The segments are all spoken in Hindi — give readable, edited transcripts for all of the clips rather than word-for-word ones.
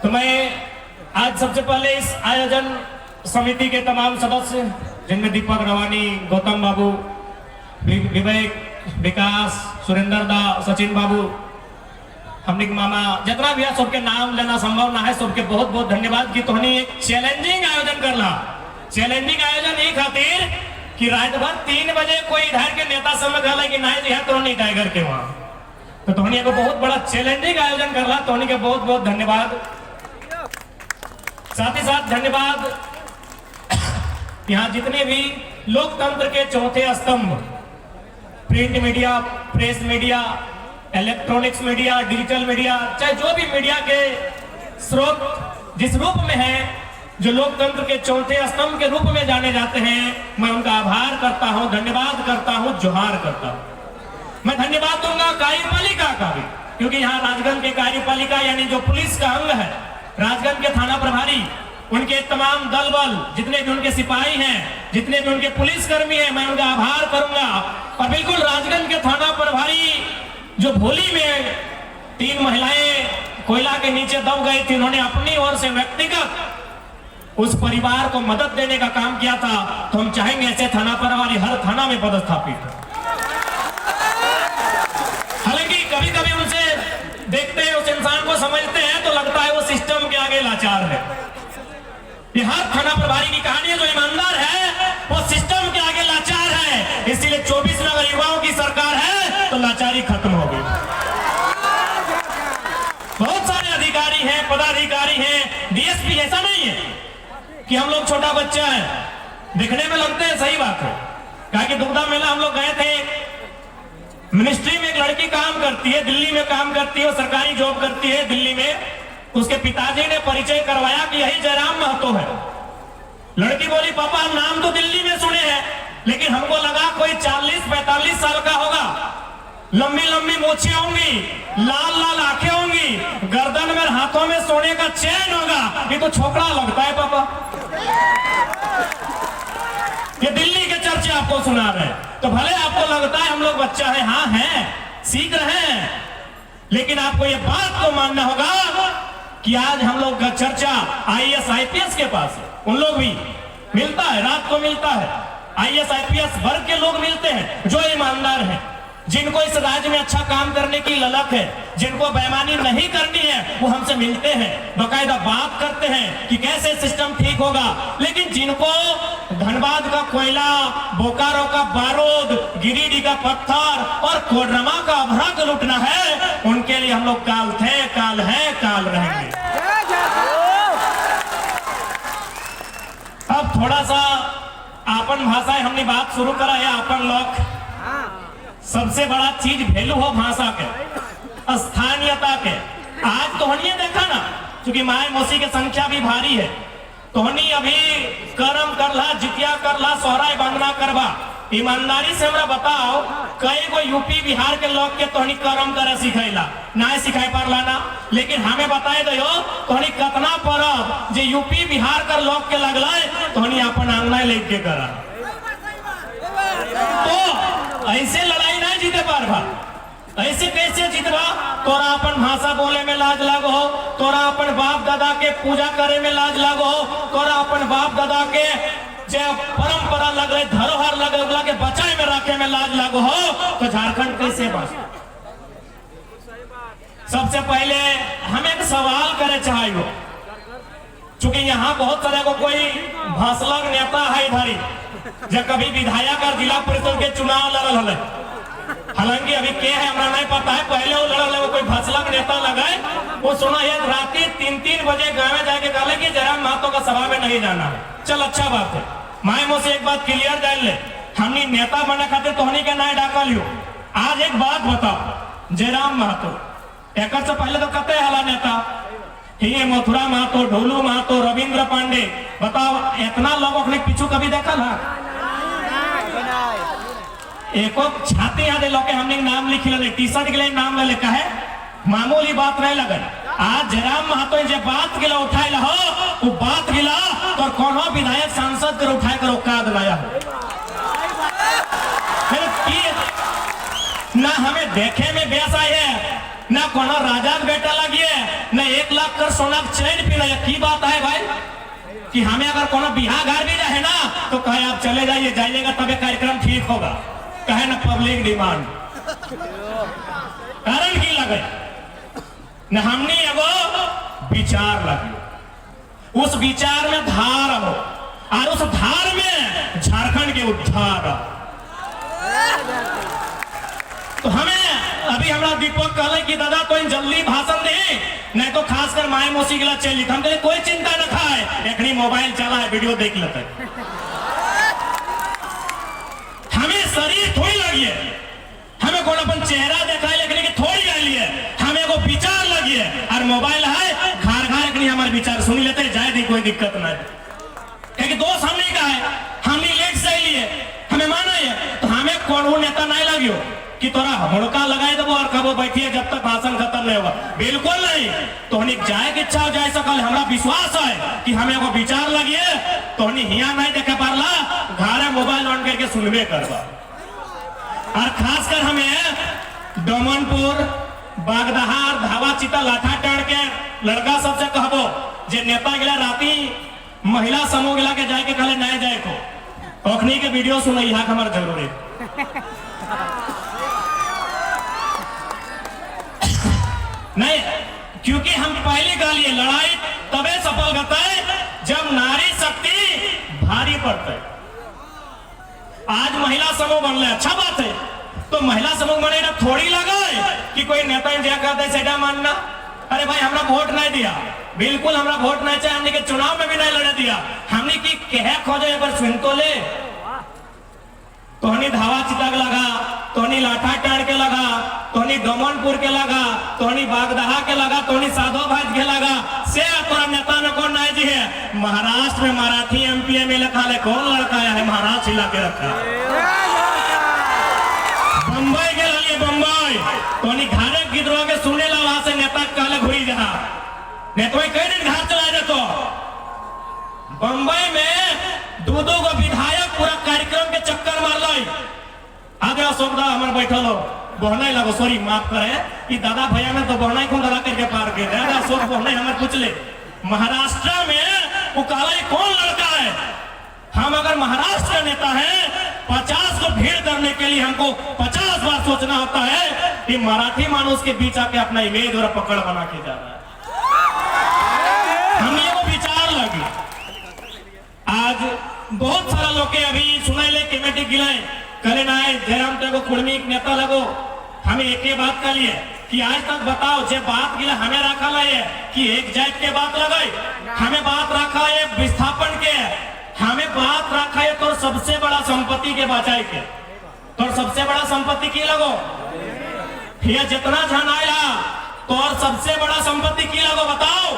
तो मैं आज सबसे पहले इस आयोजन समिति के तमाम सदस्य, जिनमें दीपक रवानी, गौतम बाबू, विवेक, विकास, सुरेंद्र दा, सचिन बाबू, हमने मामा, जितना भी है सबके नाम लेना संभव ना है, सबके बहुत बहुत धन्यवाद की तोहनी एक चैलेंजिंग आयोजन करला। चैलेंजिंग आयोजन ये खातिर कि रात भर 3 बजे कोई इधर के नेता समझ गया कि नहीं जी तोहनी टाइगर के वहां, तो तोहनी को बहुत बड़ा चैलेंजिंग आयोजन करला। तोहनी के बहुत बहुत धन्यवाद। साथ ही साथ धन्यवाद यहाँ जितने भी लोकतंत्र के चौथे स्तंभ, print media, press media, electronics media, digital media, चाहे जो भी मीडिया के स्रोत जिस रूप में है, जो लोकतंत्र के चौथे स्तंभ के रूप में जाने जाते हैं, मैं उनका आभार करता हूं, धन्यवाद करता हूं, जोहार करता हूं। मैं धन्यवाद दूंगा कार्यपालिका का भी, क्योंकि यहाँ राजगंज के कार्यपालिका यानी जो पुलिस का अंग है, राजगंज के थाना प्रभारी, उनके तमाम दल बल, जितने भी उनके सिपाही हैं, जितने भी उनके पुलिसकर्मी हैं, मैं उनका आभार करूंगा। और बिल्कुल राजगंज के थाना प्रभारी जो भोली में 3 महिलाएं कोयला के नीचे दब गई थी, उन्होंने अपनी ओर से व्यक्तिगत उस परिवार को मदद देने का काम किया था, तो हम चाहेंगे ऐसे थाना प्रभारी हर थाना में पदस्थापित हो। हालांकि कभी कभी उनसे देखते हैं, उस इंसान को समझते हैं तो लगता है वो सिस्टम के आगे लाचार है। ये हर थाना प्रभारी की कहानी है, जो ईमानदार है वो सिस्टम के आगे लाचार है। इसीलिए 24 में अगर युवाओं की सरकार है तो लाचारी खत्म हो गई। बहुत सारे अधिकारी हैं, पदाधिकारी हैं, डीएसपी, ऐसा नहीं है कि हम लोग छोटा बच्चा है, दिखने में लगते हैं, सही बात है। कहा कि दुग्धा मेला हम लोग गए थे, मिनिस्ट्री में एक लड़की काम करती है, दिल्ली में काम करती है, सरकारी जॉब करती है दिल्ली में। उसके पिताजी ने परिचय करवाया कि यही जयराम महतो है। लड़की बोली पापा हम नाम तो दिल्ली में सुने हैं, लेकिन हमको लगा कोई 40-45 साल का होगा, लंबी लंबी मोछें होंगी, लाल लाल आंखें होंगी, गर्दन में हाथों में सोने का चैन होगा, ये तो छोकरा लगता है पापा। ये दिल्ली के चर्चे आपको सुना रहे हैं, तो भले आपको लगता है हम लोग बच्चा है, हाँ है, सीख रहे हैं, लेकिन आपको ये बात तो मानना होगा कि आज हम लोग का चर्चा आईएएस आईपीएस के पास है। उन लोग भी मिलता है, रात को मिलता है, आईएएस आईपीएस वर्ग के लोग मिलते हैं जो ईमानदार हैं, जिनको इस राज्य में अच्छा काम करने की ललक है, जिनको बेईमानी नहीं करनी है, वो हमसे मिलते हैं, बाकायदा बात करते हैं कि कैसे सिस्टम ठीक होगा। लेकिन जिनको धनबाद का कोयला, बोकारो का बारूद, गिरिडीह का पत्थर और कोडरमा का अभ्रक लूटना है, उनके लिए हम लोग काल थे, काल है, काल रहेंगे। अब थोड़ा सा आपन भाषा हमने बात शुरू करा है, आपन लोग सबसे बड़ा चीज वैल्यू हो भाषा के, स्थानीयता के। आज तोहनी देखा ना, क्योंकि माए मौसी की संख्या भी भारी है, तोहनी अभी करम करला, जितिया करला, सोहराय बांधना करवा। ईमानदारी से हमरा बताओ, कई गो यूपी बिहार के लोग के तोहनी करम करे सिखाइला ना, सिखाई पारला ना, लेकिन हमें बताए दो तोहनी कतना परब जे यूपी बिहार के लोग के लगला, तोहनी अपन आंगना लेके करा। तो ऐसे लड़ाई नहीं जीते पार भा, ऐसे कैसे जीतवा? तोरा अपन भाषा बोले में लाज लागो हो, तोरा अपन बाप दादा के पूजा करे में लाज लागो हो, तोरा अपन बाप दादा के जे परंपरा लगे, धरोहर लगे के बचाए में रखे में लाज लागो हो, तो झारखंड कैसे बच? सबसे पहले हम एक सवाल करे चाहिए, चूंकि यहाँ बहुत तरह को कोई भाषलक नेता है इधर ही, जब कभी विधायक और जिला परिषद के चुनाव लड़ल है, हालांकि अभी क्या है हमरा नहीं पता है, पहले वो लड़ल है, वो कोई भाषलक नेता लगाए, वो सुना है रात 3-3 बजे गाँव जाके कहले कि जयराम महतो का सभा में नहीं जाना है। चल अच्छा बात है, माए मुझसे एक बात क्लियर जान ले, हमने नेता बने खाते तोहनी के ना डाका लियो। आज एक बात बताओ, जयराम महतो एक से पहले तो कते हला नेता ये मथुरा महतो, ढोलू महतो, रविंद्र पांडे, बताओ इतना लोगों ने पीछू कभी देखा ना? एको छाती आधे लोग हमने नाम लिख ले, टी शर्ट के लिए नाम ले लिखा है, मामूली बात नहीं लगे। आज जयराम महतो जब बात गिला उठाए ला हो, वो बात गिला तो कोनो विधायक सांसद कर उठाए कर औकात लाया हो ना, हमें देखे में बेस आई है ना, कोनो राजा का बेटा लगी है न 1 लाख कर सोना चैन पी रहे। की बात है भाई कि हमें अगर कोनो बिहार घर भी रहे ना तो कहे आप चले जाइए, जाइएगा तब कार्यक्रम ठीक होगा। कहे ना पब्लिक डिमांड, कारण की लगे न हमने एगो विचार लगे, उस विचार में धार हो और उस धार में झारखंड के उद्धार। तो हमें अभी हमारा दीपक कहले कि दादा तो इन जल्दी भाषण दे, नहीं तो खासकर माए मौसी के चल हम कहले कोई चिंता न खाए, एक मोबाइल चला है वीडियो देख लेते। हमें शरीर थोड़ी लगी है, हमें कौन अपन चेहरा देखा है लेकिन थोड़ी लगी है, हमें को विचार लगी है और मोबाइल है घर घर एक हमारे विचार सुन लेते जाए दी, कोई दिक्कत नहीं। क्योंकि दोस्त हमने का है, हमने लेट से लिए हमें माना है, तो हमें कौन नेता नहीं लगियो कि तोरा हुड़का लगाए दबो और कबो बैठिए जब तक भाषण खत्म नहीं होगा। बिल्कुल नहीं, तो जाए के इच्छा हो जाए सकल, हमारा विश्वास है कि हमें को विचार लगिए तो हिया नहीं देखे पारला, घरे मोबाइल ऑन करके सुनबे करवा। और खासकर हमें डोमनपुर, बागदहार, धावा, चिता, लाठा टाड़ के लड़का सबसे कहबो जे नेता गिला राती महिला समूह गिला के जाए के कहले नहीं जाए को ओखनी के वीडियो सुन हमार जरूरी नहीं, क्योंकि हम पहले गालिए लड़ाई तबे सफल होता है जब नारी शक्ति भारी पड़ता है। आज महिला समूह बन रहा है, अच्छा बात है, तो महिला समूह बने थोड़ी लगा कि कोई नेता इंडिया कहते सेटा मानना। अरे भाई हमरा वोट नहीं दिया, बिल्कुल हमरा वोट नहीं चाहिए, हमने के चुनाव में भी नहीं लड़े दिया, हमने की कह खोजो एक बार सुन तो ले। तोहनी धावा चिता के लगा, तोहनी लाठा टाड़ के लगा, तोहनी दमनपुर के लगा, तोहनी बागदहा के लगा, तोहनी साधो भाज के लगा, से तोरा नेता में कौन नहीं जी है। महाराष्ट्र में मराठी एमपी में लिखा है, कौन लड़का है महाराष्ट्र हिला के रखा। बम्बई के लिए बम्बई तोहनी घरे गिद्रोह के सुने ला, वहां से नेता कहले घुरी जहा नेता कई दिन घर चला जाए। तो बम्बई में दो गो विधायक पूरा कार्यक्रम के चक्कर मार लाई। आगे अशोक दा हमारे बैठल हो बहना लगो, सॉरी माफ करे कि दादा भैया में तो बहना को दादा करके पार के दादा अशोक बहना हमें पूछ ले। महाराष्ट्र में वो काला कौन लड़का है, हम अगर महाराष्ट्र का नेता है 50 को भीड़ करने के लिए हमको 50 बार सोचना होता है कि मराठी मानुष के बीच आके अपना इमेज और पकड़ बना के जा रहा है। हम ये वो विचार लगी। आज बहुत सारा लोग के अभी सुनाई ले कमेटी गिलाए करे ना है जयराम टेगो कुर्मी नेता लगो। हमें एक ही बात कर लिए कि आज तक बताओ जे बात गिला हमें रखा है कि एक जात के बात लगाई, हमें बात रखा है विस्थापन के, हमें बात रखा है तो सबसे बड़ा संपत्ति के बचाए के, तो सबसे बड़ा संपत्ति की लगो फिर जितना झन आया तो सबसे बड़ा संपत्ति की लगो बताओ।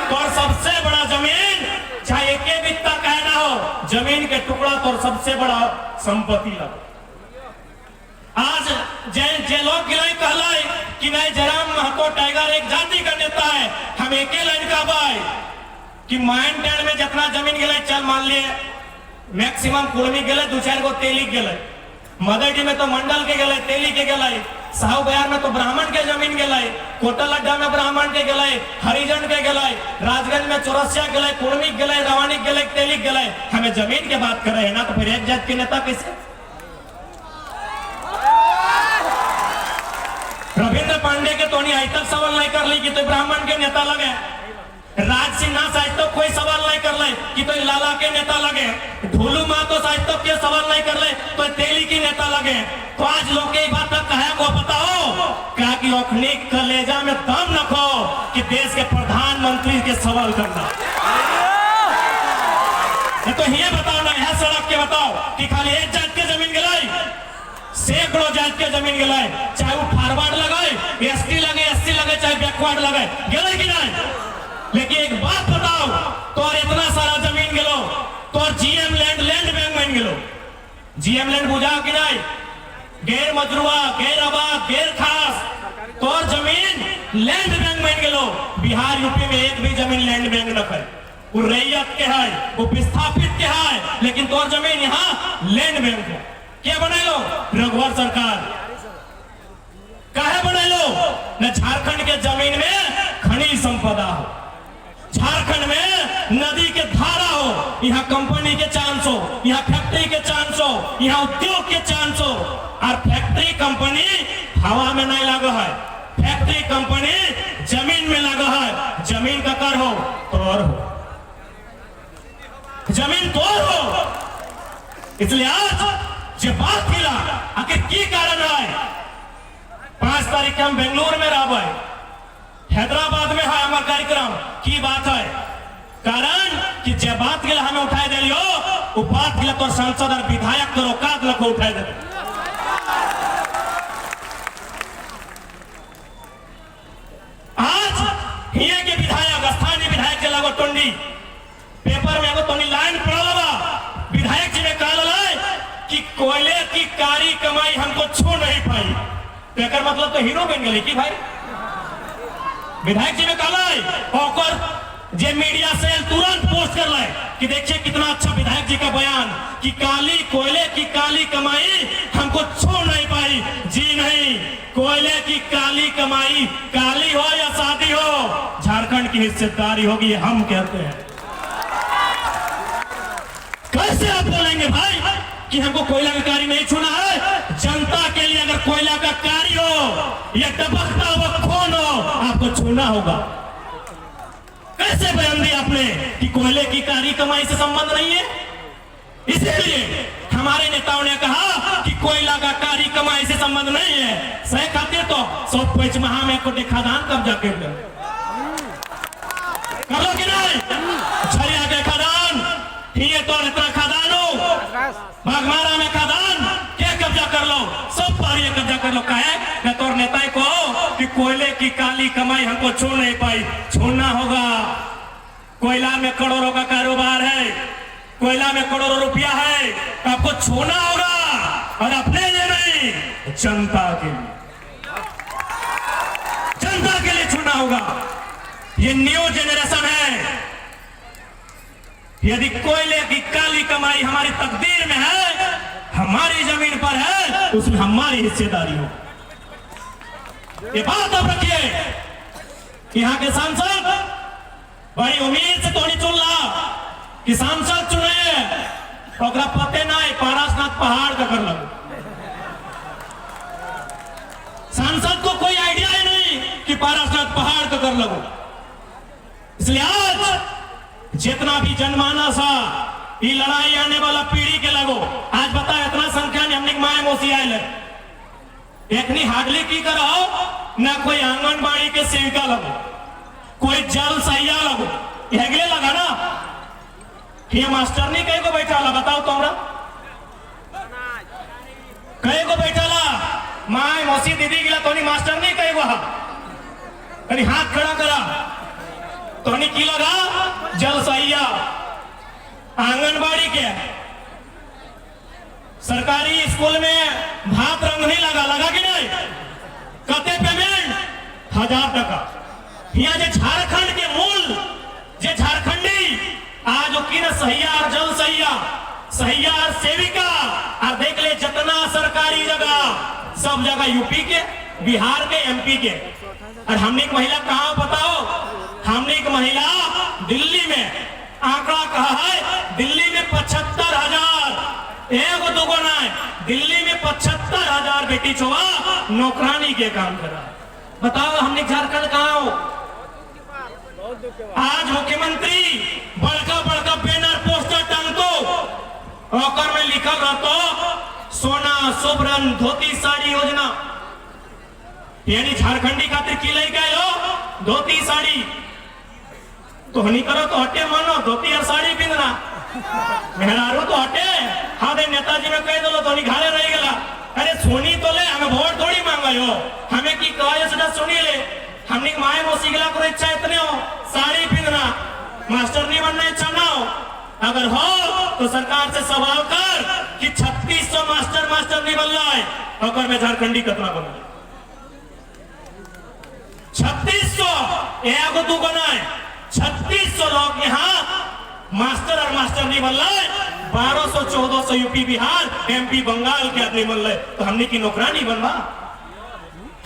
तो सबसे बड़ा जमीन चाहे एक बित्ता कहना हो, जमीन के टुकड़ा तो सबसे बड़ा संपत्ति लगो। आज जे लोग गिलाई कहलाई कि नहीं जयराम महतो टाइगर एक जाति का नेता है, हम एक ही लाइन का भाई कि माइन टैंड में जितना जमीन गिलाई चल मान लिए मैक्सिमम कुर्मी गए, 2-4 गो तेली गए, मदरडी में तो मंडल के गए, तेली के गए, साहू बयार में तो ब्राह्मण के जमीन गए, कोटल अड्डा में ब्राह्मण के गए, हरिजन के गए, राजगंज में चौरसिया गए, कुर्मी गए, रवानी गए, तेली गए। हमें जमीन की बात कर रहे हैं ना, तो फिर एक जात के नेता कैसे? रविंद्र पांडे के तो आज तक सवाल नहीं कर ली कि तो ब्राह्मण के नेता लगे, राज सिन्हा आज तक कोई सवाल नहीं कर ले कि तो लाला के नेता लगे, ढोलू मातो आज तक के सवाल नहीं कर ले तो तेली की नेता लगे। तो आज लोग के बात तक कहे को बताओ क्या कि ओखनी कलेजा में दम रखो कि देश के प्रधानमंत्री के सवाल करना। तो ये बताओ ना, यह सड़क के बताओ कि खाली एक जात के जमीन गिलाई, सैकड़ों जात के जमीन गिलाई, चाहे वो फारवर्ड लगाए, एसटी लगे, एससी लगे, चाहे बैकवर्ड लगे, गिले कि नहीं? लेकिन एक बात बताओ, तो इतना सारा जमीन गिलो तो जीएम लैंड बैंक में गिलो, जीएम लैंड बुझाओ कि नहीं? गैर मजरुआ, गैर आबाद, गैर खास तो जमीन लैंड बैंक में गिलो। बिहार यूपी में एक भी जमीन लैंड बैंक न करे, वो रैयत के है, वो विस्थापित के है, लेकिन तो जमीन यहाँ लैंड बैंक हो। क्या बने लो? रघुवर सरकार काहे बने लो न झारखंड के जमीन में खनिज नदी के धारा हो, यहाँ कंपनी के चांस हो, यहाँ फैक्ट्री के चांस हो, यहाँ उद्योग के चांस हो। और फैक्ट्री कंपनी हवा में नहीं लगा है, फैक्ट्री कंपनी जमीन में लगा है। जमीन का कर हो तोड़ हो, जमीन तोड़ हो। इसलिए आज जो बात मिला आखिर की कारण है। 5 तारीख के हम बेंगलुरु में रह, हैदराबाद में है हमारा कार्यक्रम की बात है। कारण कि जब बात के लिए हमें उठाए दे लियो, वो बात के लिए तो सांसद और विधायक तो औकात लग उठाए दे। आज हिये के विधायक, स्थानीय विधायक के लगो टोंडी पेपर में एगो तोनी लाइन पढ़ल बा, विधायक जी ने कहा कि कोयले की कारी कमाई हमको छू नहीं पाई। तो मतलब तो हीरो बन गए कि भाई विधायक जी ने कहा और जे मीडिया सेल तुरंत पोस्ट कर लाए कि देखिए कितना अच्छा विधायक जी का बयान कि काली कोयले की काली कमाई हमको छू नहीं पाई। जी नहीं, कोयले की काली कमाई काली हो या शादी हो, झारखंड की हिस्सेदारी होगी, ये हम कहते हैं। कैसे आप बोलेंगे भाई कि हमको कोयला का कारी नहीं छूना है? जनता के लिए अगर कोयला का कारी हो या टपकता हुआ खून हो, आपको छूना होगा। कैसे बयान दिया आपने कि कोयले की कारी कमाई से संबंध नहीं है? इसीलिए हमारे नेताओं ने कहा कि कोयला का कारी कमाई से संबंध नहीं है। सही खातिर तो 105 माह में कोटे खादान कब्जा कर लो कि नहीं? झरिया के खादान, ये तो इतना खादान हो, बागमारा में खादान क्या कब्जा कर लो, सब पर ये कब्जा कर लो। कहे तो नेता को कि कोयले की काली कमाई हमको छू नहीं पाई, छूना होगा। कोयला में करोड़ों का कारोबार है, कोयला में करोड़ों रुपया है, आपको छूना होगा। और अपने लिए नहीं, जनता के लिए, जनता के लिए छूना होगा। ये न्यू जेनरेशन है। यदि कोयले की काली कमाई हमारी तकदीर में है, हमारी जमीन पर है, उसमें हमारी हिस्सेदारी हो। ये बात आप रखिए। यहाँ के सांसद बड़ी उम्मीद से तो नहीं चुन रहा कि सांसद चुने तो पते ना पारसनाथ पहाड़ का कर लगो। सांसद को कोई आइडिया ही नहीं कि पारसनाथ पहाड़ का कर लगो। इसलिए आज जितना भी जनमानस है, ये लड़ाई आने वाला पीढ़ी के लगो। आज बता इतना संख्या में हमने माए मोसी आये एकनी हार्डली की करो ना, कोई आंगनबाड़ी के सेविका लगो, कोई जल सहिया लगो, हेगले लगा ना। ये मास्टर नहीं कहीं को बैठा ला, बताओ तो हमरा कहीं को बैठा ला, माए मोसी दीदी गिला तो नहीं मास्टर नहीं कहीं को कहीं हाथ खड़ा करा तो नहीं की लगा जल सहिया आंगनबाड़ी के। सरकारी स्कूल में भात रंग नहीं लगा कि नहीं? कते पेमेंट 1000 टका। यहाँ जो झारखंड के मूल जे झारखंडी आज की न सहिया और जल सहिया और सेविका और देख ले जितना सरकारी जगह सब जगह यूपी के, बिहार के, एमपी के। और हमने एक महिला कहाँ बताओ? हमने एक महिला दिल्ली में, आंकड़ा कहा है दिल्ली में 75,000, एगो दुगो ना, दिल्ली में 75,000 बेटी छोआ नौकरानी के काम करा। बताओ हमने झारखंड कहाँ हो? आज मुख्यमंत्री बड़का बड़का बैनर पोस्टर टांगतो और में लिखा रहता सोना सुभरन धोती साड़ी योजना, यानी झारखंडी खातिर की ले गए हो धोती साड़ी तो हनी करो तो हटे मानो धोती और साड़ी पिंधना मेहरारू तो हटे। हाँ दे नेताजी में कह दो तो घाले रह गला। अरे सुनी तो ले, हमें वोट थोड़ी मांगा हो, हमें की कहे सदा सुनी ले। हमने माए मोसी गिला को इच्छा इतने हो साड़ी पिंधना, मास्टर नहीं बनना इच्छा ना हो, अगर हो तो सरकार से सवाल कर कि 3600 मास्टर नहीं बन रहा है और में झारखंडी कितना बना? 3600 एगो दू बना है, 3600 लोग यहाँ मास्टर और मास्टर नहीं बन रहा है। 1200-1400 यूपी बिहार एमपी बंगाल के आदमी बन रहे, तो हमने की नौकरानी बनवा,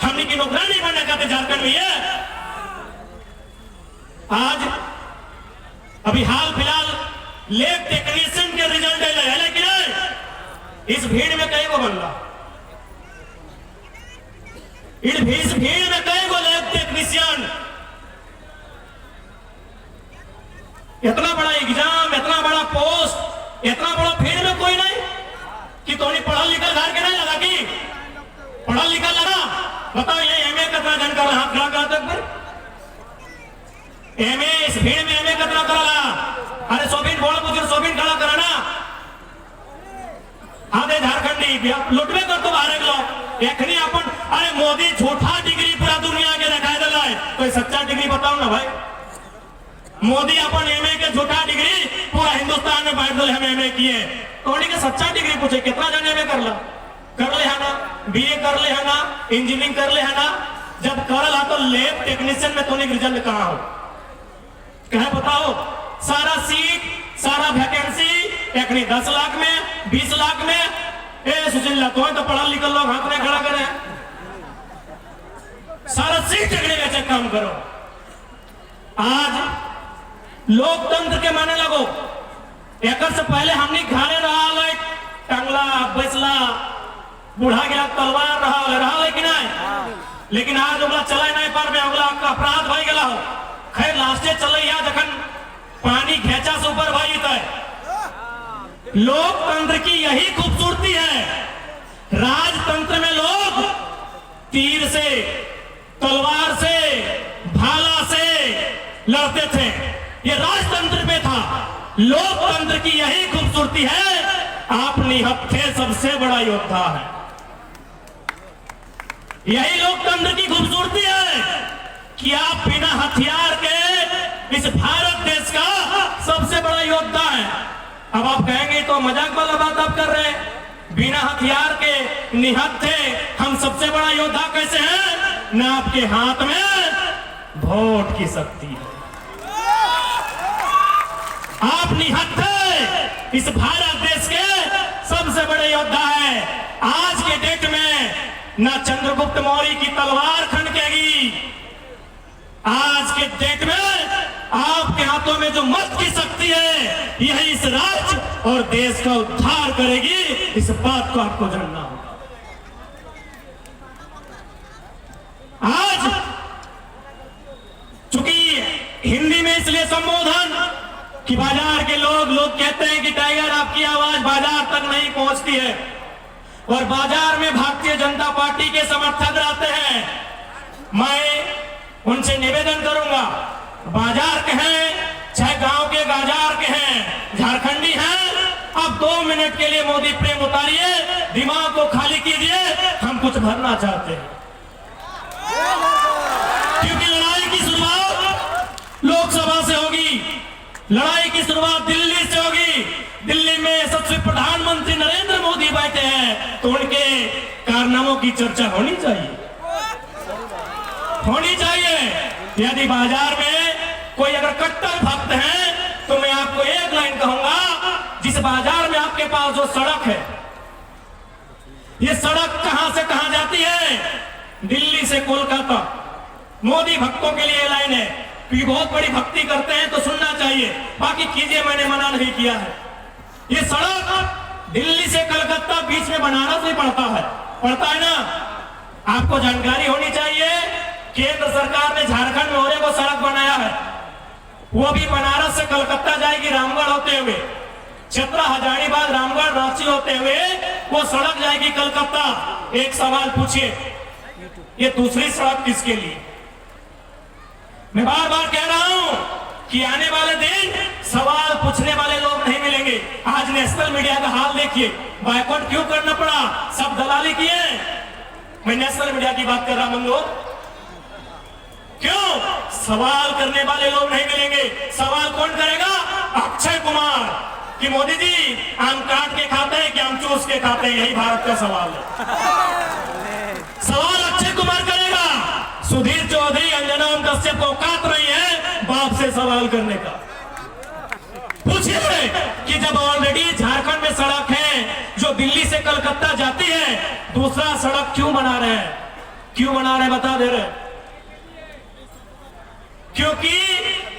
हमने की नौकरानी बनने का झारखंड में है। आज अभी हाल फिलहाल लैब टेक्नीशियन के रिजल्ट है लेकिन इस भीड़ में कई को बनला, इस भीड़ में कई को लैब टेक्नीशियन, इतना बड़ा एग्जाम, इतना बड़ा पोस्ट, इतना बड़ा भीड़ में कोई नहीं कि तोनी पढ़ा लिखा घर के नहीं लगा कि पढ़ा लिखा लगा। बताओ ये एमए कितना जन कर हाथ खड़ा करा तक पर एमए, इस भीड़ में एमए कितना करा, अरे सोबिन बोल बुजुर्ग सोबिन खड़ा कराना आधे झारखंडी लुटवे कर तो बाहर लोग एखनी अपन, अरे मोदी झूठा डिग्री पूरा दुनिया के दिखाई दिला है, कोई सच्चा डिग्री बताओ ना भाई। मोदी अपन एमए के झूठा डिग्री पूरा हिंदुस्तान में बांट दल, हम एमए किए, तो के सच्चा डिग्री पूछे कितना जन एमए कर ला, कर ले है ना, बीए कर ले है ना, इंजीनियरिंग कर ले है ना, जब कर ला तो लैब टेक्नीशियन में तोने रिजल्ट कहां हो, कहे बताओ। सारा सीट, सारा वैकेंसी एखनी 10 लाख में, 20 लाख में, ए सुशील तो पढ़ा लिखा लोग हाथ में खड़ा करे, सारा सीट एखनी बेचे काम करो। आज लोकतंत्र के माने लगो, एक से पहले हमने घाने रहा टंगला बैसला बूढ़ा गया तलवार रहा लेकिन लेकिन आज ओकरा चले नहीं पर में ओकरा अपराध भई गेला हो। खैर लास्टे चले या जखन पानी घेचा से ऊपर भाई तय। लोकतंत्र की यही खूबसूरती है। राजतंत्र में लोग तीर से, तलवार से, भाला से लड़ते थे, ये राजतंत्र में था। लोकतंत्र की यही खूबसूरती है, आप निहत्थे सबसे बड़ा योद्धा है। यही लोकतंत्र की खूबसूरती है कि आप बिना हथियार के इस भारत देश का सबसे बड़ा योद्धा है। अब आप कहेंगे तो मजाक वाला बात आप कर रहे हैं, बिना हथियार के निहत्थे हम सबसे बड़ा योद्धा कैसे हैं? ना आपके हाथ में वोट की शक्ति है, आप निहत्थे इस भारत देश के सबसे बड़े योद्धा है। आज के डेट में ना चंद्रगुप्त मौर्य की तलवार खनकेगी, आज के डेट में आपके हाथों में जो मत की शक्ति है यही इस राज्य और देश का उद्धार करेगी। इस बात को आपको जानना होगा। आज चूंकि हिंदी में इसलिए संबोधन कि बाजार के लोग कहते हैं कि टाइगर आपकी आवाज बाजार तक नहीं पहुंचती है, और बाजार में भारतीय जनता पार्टी के समर्थक रहते हैं। मैं उनसे निवेदन करूंगा, बाजार के हैं चाहे गांव के बाजार के हैं, झारखंडी हैं, अब 2 मिनट के लिए मोदी प्रेम उतारिए, दिमाग को खाली कीजिए, हम कुछ भरना चाहते हैं। क्योंकि लड़ाई की शुरुआत लोकसभा से होगी, लड़ाई की शुरुआत दिल्ली से होगी। दिल्ली में यशस्वी प्रधानमंत्री नरेंद्र मोदी बैठे हैं, तो उनके कारनामों की चर्चा होनी चाहिए, होनी चाहिए। यदि बाजार में कोई अगर कट्टर भक्त है तो मैं आपको एक लाइन कहूंगा, जिस बाजार में आपके पास जो सड़क है, ये सड़क कहां से कहां जाती है? दिल्ली से कोलकाता। मोदी भक्तों के लिए लाइन है, क्योंकि बहुत बड़ी भक्ति करते हैं तो सुनना चाहिए, बाकी कीजिए, मैंने मना नहीं किया है। ये सड़क दिल्ली से कलकत्ता बीच में बनारस भी पड़ता है ना? आपको जानकारी होनी चाहिए, केंद्र सरकार ने झारखंड में होने को सड़क बनाया है, वो भी बनारस से कलकत्ता जाएगी रामगढ़ होते हुए, चतरा हजारीबाग रामगढ़ रांची होते हुए वो सड़क जाएगी कलकत्ता। एक सवाल पूछिए, ये दूसरी सड़क किसके लिए? मैं बार बार कह रहा हूं कि आने वाले दिन सवाल पूछने वाले लोग नहीं मिलेंगे। आज नेशनल मीडिया का हाल देखिए, बायकॉट क्यों करना पड़ा? सब दलाली किए। मैं नेशनल मीडिया की बात कर रहा हूं, क्यों? सवाल करने वाले लोग नहीं मिलेंगे। सवाल कौन करेगा? अक्षय कुमार, कि मोदी जी आम काट के खाते हैं कि आम चूस के खाते हैं? यही भारत का सवाल है। सवाल अक्षय कुमार करेगा। सुधीर चौधरी, अंजना ओम कश्यप को औकात नहीं है बाप से सवाल करने का। पूछिए कि जब ऑलरेडी झारखंड में सड़क है जो दिल्ली से कलकत्ता जाती है, दूसरा सड़क क्यों बना रहे हैं? क्यों बना रहे हैं बता दे रहे? क्योंकि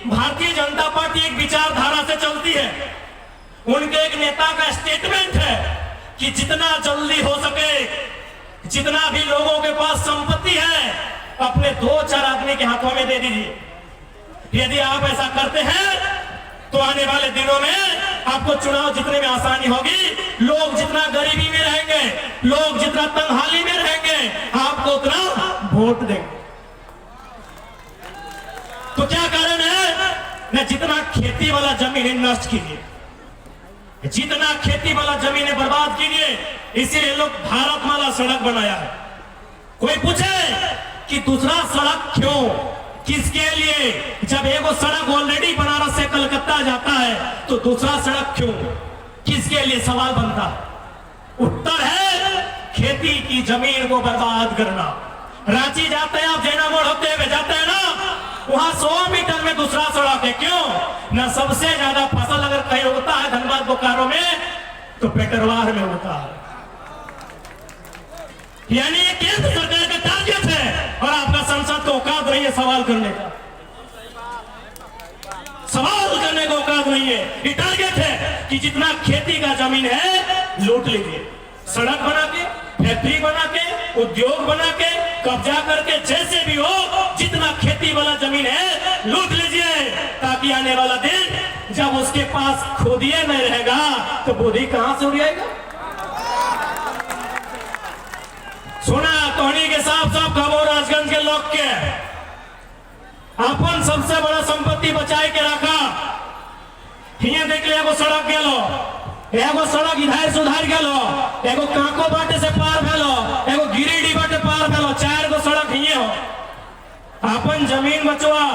भारतीय जनता पार्टी एक विचारधारा से चलती है। उनके एक नेता का स्टेटमेंट है कि जितना जल्दी हो सके, जितना भी लोगों के पास संपत्ति है, अपने 2-4 आदमी के हाथों में दे दीजिए। यदि आप ऐसा करते हैं तो आने वाले दिनों में आपको चुनाव जीतने में आसानी होगी। लोग जितना गरीबी में रहेंगे, लोग जितना तंगहाली में रहेंगे, आपको उतना वोट देंगे। तो क्या कारण है न, जितना खेती वाला जमीन नष्ट कीजिए, जितना खेती वाला जमीन बर्बाद कीजिए, इसीलिए लोग भारतमाला सड़क बनाया है। कोई पूछे कि दूसरा सड़क क्यों, किसके लिए? जब एगो सड़क ऑलरेडी बनारस से कलकत्ता जाता है तो दूसरा सड़क क्यों, किसके लिए? सवाल बनता है। उत्तर है खेती की जमीन को बर्बाद करना। रांची जाते हैं आप, जैना मोड़ होते हुए जाते हैं ना, वहां 100 मीटर में दूसरा सड़क है। क्यों? ना सबसे ज्यादा फसल अगर कहीं होता है धनबाद बोकारो में तो पेटरवार में होता है। यानी ये केंद्र सरकार का टारगेट है और आपका संसद को औकात नहीं है सवाल करने का, सवाल करने को औकात नहीं है। ये टारगेट है कि जितना खेती का जमीन है लूट लीजिए, सड़क बना के, फैक्ट्री बना के, उद्योग बना के, कब्जा करके, जैसे भी हो जितना खेती वाला जमीन है लूट लीजिए, ताकि आने वाला दिन जब उसके पास खुदिए नहीं रहेगा तो बुद्धि कहां से उड़ेगा। सुना तोहनी के साफ साफ खबर राजगंज के लोग के अपन सबसे बड़ा संपत्ति बचाए के रखा। हिया देख ले, एगो सड़क गेलो, एगो सड़क इधर से उधर गेलो, एगो काको बाटे से पार भेलो, एगो गिरिडीह बाटे पार भेलो, 4 गो सड़क हिये हो। अपन जमीन बचवा,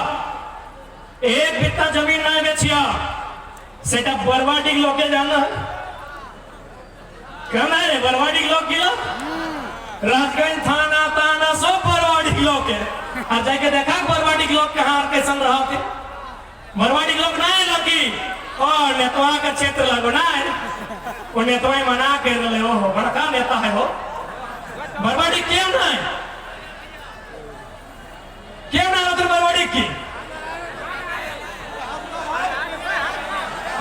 एक बित्ता जमीन ना बेचिया, सेटा बरवाडी लोग के जाना है। कहना है बरवाडी लोग गिला, राजगंज थाना ताना सब बरवाडी लोग के। आ जाके देखा बरवाडी लोग के हार के संग रहा थे। बरवाडी लोग ना है लगी और नेतवा का क्षेत्र लगो ना है, वो नेतवा मना के रहे हो, बड़का नेता है वो। बरवाडी क्यों ना है, क्यों ना उधर बरवाडी की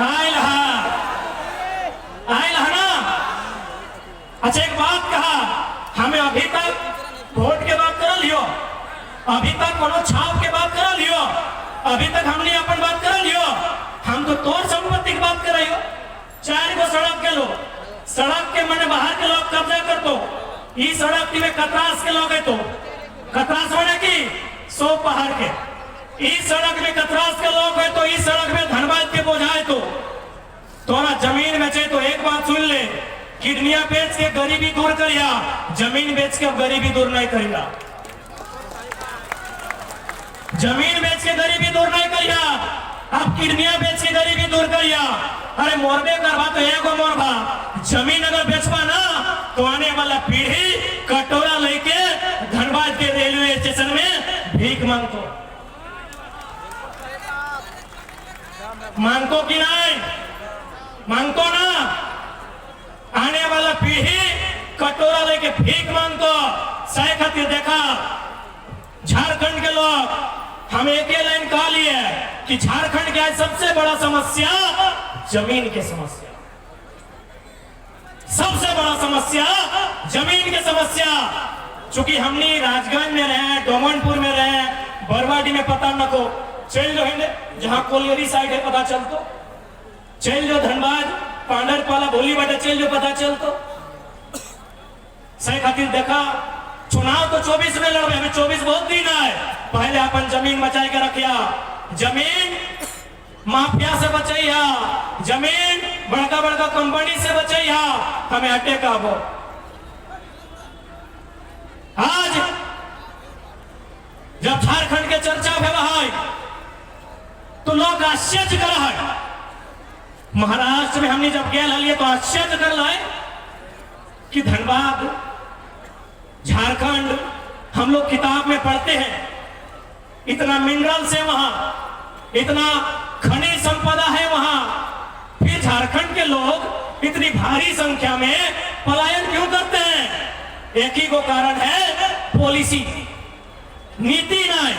आयल है ना। अच्छा एक बात कहा, हमें अभी तक वोट के बात कर लियो, अभी तक कोनो छाप के बात कर लियो, अभी तक हमने अपन बात कर लियो। हम तो तोर संपत्ति की बात कर रही हो। 4 गो सड़क के लोग, सड़क के मने बाहर के लोग कब्जा कर दो, इस सड़क की में कतरास के लोग है तो कतरास होने की 100 पहाड़ के, इस सड़क में कतरास के लोग है तो इस सड़क में धनबाद के बोझाए तो तोरा जमीन बेचे। तो एक बात सुन ले, किडनियां बेच के गरीबी दूर करिया, जमीन बेच के गरीबी दूर नहीं करिया, जमीन बेच के गरीबी दूर नहीं करिया, आप किडनियां बेच के गरीबी दूर करिया। अरे मोरबे करवा तो एगो मोरबा, जमीन अगर बेचबा ना तो आने वाला पीढ़ी कटोरा लेके धनबाद के रेलवे स्टेशन में भीख मांगतो कि नहीं मांगतो ना। आने वाला पीढ़ी कटोरा लेके भीख मांगतो। सही खातिर देखा झारखंड के लोग, हम एक ही लाइन कहा लिए कि झारखंड की सबसे बड़ा समस्या जमीन की समस्या, सबसे बड़ा समस्या जमीन की समस्या। चूंकि हमने राजगंज में रहे, डोमनपुर में रहे, बरवाडी में पता न को चल जो है, जहां कोलियरी साइड है पता चलतो, चल जो धनबाद पांडरपाला भोली बाटे चल जो पता चलतो। सही खातिर देखा चुनाव तो 24 में लड़े, हमें 24 बहुत दिन है। पहले अपन जमीन बचाए के रखिया, जमीन माफिया से बचैया, जमीन बड़का बड़का कंपनी से बचैया, हमें हटे का वो। आज जब झारखंड के चर्चा भेला है तो लोग आश्चर्य कर रहा है। महाराष्ट्र में हमने जब गए लिए तो आश्चर्य कर रहा है कि धनबाद, झारखंड, हम लोग किताब में पढ़ते हैं इतना मिनरल्स है वहां, इतना खनिज संपदा है वहां, फिर झारखंड के लोग इतनी भारी संख्या में पलायन क्यों करते हैं? एक ही को कारण है, पॉलिसी, नीति नहीं।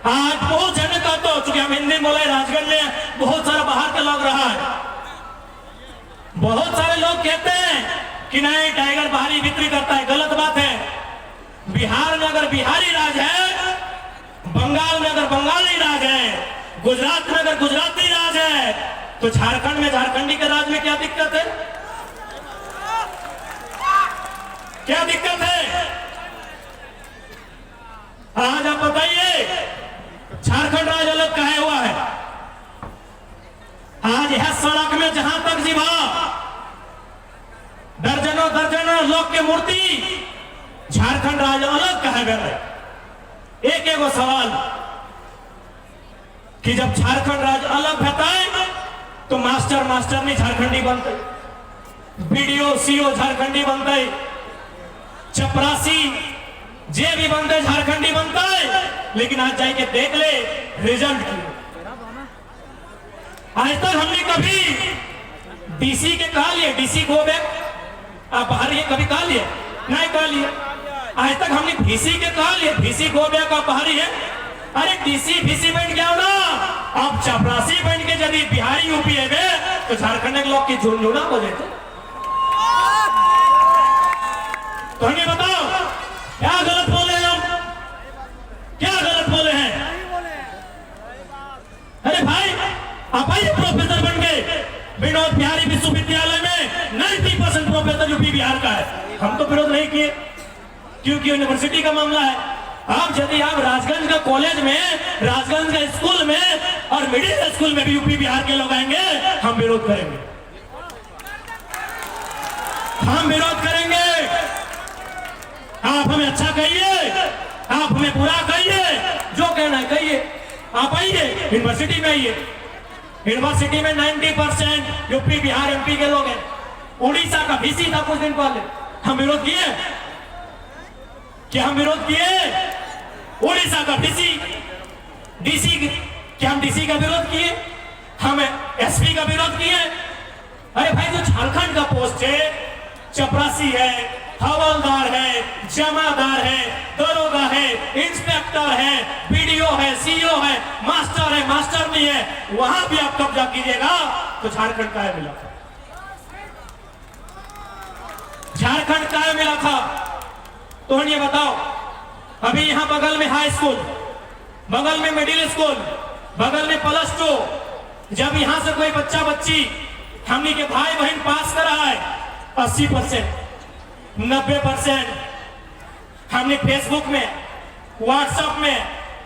आज बहुत जन का तो चूंकि हम हिंदी बोला के लग रहा है। बहुत सारे लोग कहते हैं कि नहीं टाइगर बाहरी बिक्री करता है, गलत बात है। बिहार में अगर बिहारी राज है, बंगाल में अगर बंगाली राज है, गुजरात में अगर गुजराती राज है, तो झारखंड में झारखंडी के राज में क्या दिक्कत है? क्या दिक्कत है? आज आप बताइए, झारखंड राज अलग काहे हुआ है? आज यह सड़क में जहां तक जीवा दर्जनों दर्जनों लोग की मूर्ति, झारखंड राज अलग काहे गए? एक एगो सवाल कि जब झारखंड राज अलग रहता है तो मास्टर नहीं झारखंडी बनते, बीडीओ सीओ झारखंडी बनते, चपरासी जे भी बनते झारखंडी बनता है। लेकिन आज जाके देख ले रिजल्ट की। आज तक हमने कभी डीसी के कहा लिए, डीसी गो बैक, आप बाहर ये कभी कहा लिए? नहीं कहा लिए। आज तक हमने भीसी के कहा लिए, भीसी गो बैक, आप बाहर ही है। अरे डीसी भीसी बन गया ना, आप चपरासी बन के यदि बिहारी यूपी है तो झारखंड के लोग की झुनझुना हो जाते। तो हमें बताओ क्या गलत बोले हम, क्या गलत बोले हैं? अरे भाई आप आइए प्रोफेसर बन के, विनोद बिहारी विश्वविद्यालय में 90% प्रोफेसर यूपी बिहार का है। हम तो विरोध नहीं किए क्योंकि यूनिवर्सिटी का मामला है। आप यदि आप राजगंज का कॉलेज में, राजगंज का स्कूल में और मिडिल स्कूल में भी यूपी बिहार के लोग आएंगे, हम विरोध करेंगे, हम विरोध करेंगे। आप हमें अच्छा कहिए, आप हमें बुरा कहिए, जो कहना है कहिए। आप आइए यूनिवर्सिटी में, आइए यूनिवर्सिटी में 90% यूपी बिहार एमपी के लोग हैं। उड़ीसा का भीसी था कुछ दिन पहले, हम विरोध किए क्या? हम विरोध किए उड़ीसा का डीसी क्या हम डीसी का विरोध किए? हम एसपी का विरोध किए? अरे भाई जो झारखंड का पोस्ट है, चपरासी है, हवलदार है, जमादार है, दरोगा है, इंस्पेक्टर है, बीडीओ है, सीईओ है, मास्टर नहीं है, वहां भी आप कब्जा कीजिएगा तो झारखंड का मिला था, झारखंड का मिला था। तो ये बताओ, अभी यहां बगल में हाई स्कूल, बगल में मिडिल स्कूल, बगल में +2, जब यहां से कोई बच्चा बच्ची हमनी के भाई बहन पास कर रहा है 80%, 90% हमने फेसबुक में, व्हाट्सएप में,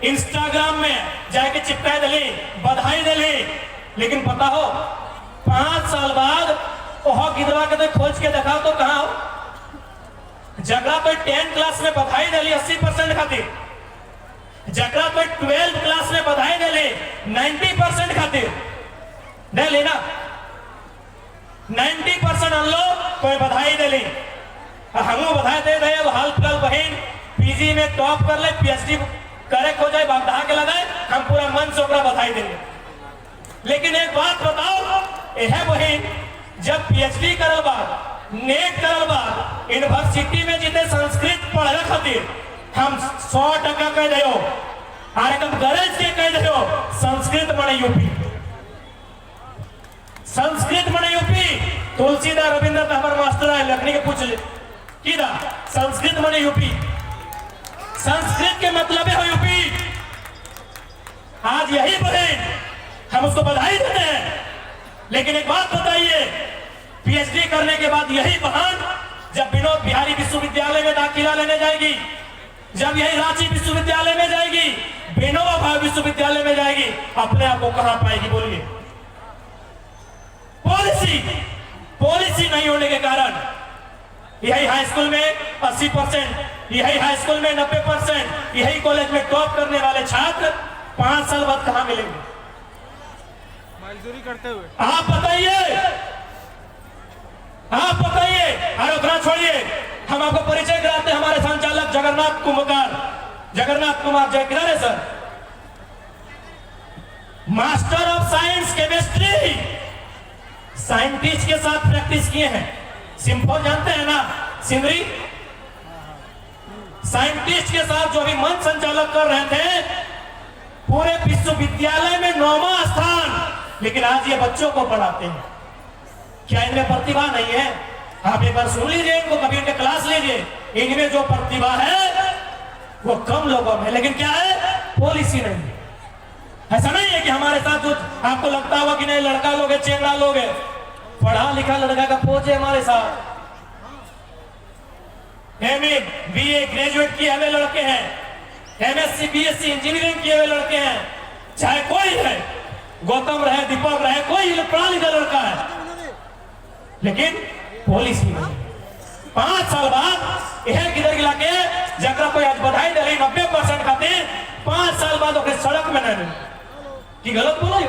इंस्टाग्राम में जाके चिपका दिली, बधाई दिली। लेकिन पता हो 5 साल बाद ओहो गिदवा के तो खोज के दिखाओ तो कहां हो? जगह तो 10 क्लास में बधाई दिली 80% खातिर, जगह तो 12 क्लास में बधाई दिली 90% खातिर, दे लेना 90% हम लोग कोई बधाई दिली, हम बधाई दे रहे। हाल फिलहाल बहन पीजी में टॉप कर ले, पीएचडी करे हो जाए, बागधा के लगाए, हम पूरा मन से ओकरा बधाई देंगे। लेकिन एक बात बताओ, यह बहन जब पीएचडी करल बाद, नेट करल बाद, यूनिवर्सिटी में जितने संस्कृत पढ़े खातिर हम 100% कह दे, और एकदम गरज के कह दे संस्कृत मने यूपी, संस्कृत मने यूपी। तुलसीदास रविंद्र हमारे मास्टर है, लखनी के पूछ ले की दा संस्कृत मने यूपी, संस्कृत के मतलब है यूपी। आज यही बहन हम उसको बधाई देते हैं। लेकिन एक बात बताइए, पीएचडी करने के बाद यही बहन जब विनोद बिहारी विश्वविद्यालय में दाखिला लेने जाएगी, जब यही रांची विश्वविद्यालय में जाएगी, विनोबा भावे विश्वविद्यालय में जाएगी, अपने आप को कहां पाएगी? बोलिए। पॉलिसी नहीं होने के कारण यही हाई स्कूल में 80%, यही हाई स्कूल में 90%, यही कॉलेज में टॉप करने वाले छात्र 5 साल बाद कहां मिलेंगे? मजदूरी करते हुए। आप बताइए, आप बताइए। अरे उतना छोड़िए, हम आपको परिचय कराते हैं। हमारे संचालक जगन्नाथ कुमार जय, किधर है sir? Master of science chemistry, scientist के साथ प्रैक्टिस किए हैं। सिंपल जानते हैं ना, सिंदरी साइंटिस्ट के साथ जो अभी मंच संचालक कर रहे थे, पूरे विश्वविद्यालय में 9वां स्थान लेकिन आज ये बच्चों को पढ़ाते हैं। क्या इनमें प्रतिभा नहीं है? आप एक बार सुन लीजिए इनको, कभी इनके क्लास लीजिए। इनमें जो प्रतिभा है वो कम लोगों में, लेकिन क्या है, पॉलिसी नहीं है। ऐसा नहीं है कि हमारे साथ जो आपको लगता होगा कि नहीं लड़का लोग है, चेंगड़ा लोग है, पढ़ा लिखा लड़का का पहुंच है हमारे साथ। एमए बीए ग्रेजुएट किए हुए लड़के हैं, एमएससी बीएससी इंजीनियरिंग किए हुए लड़के हैं, चाहे कोई है, गौतम रहे दीपक रहे, कोई पढ़ा लिखा लड़का है, लेकिन पॉलिसी नहीं। 5 साल बाद यह किधर गिला के जकरा कोई आज बधाई दे 90% खातिर 5 साल बाद ओके सड़क में नहीं मिले कि गलत बोलो।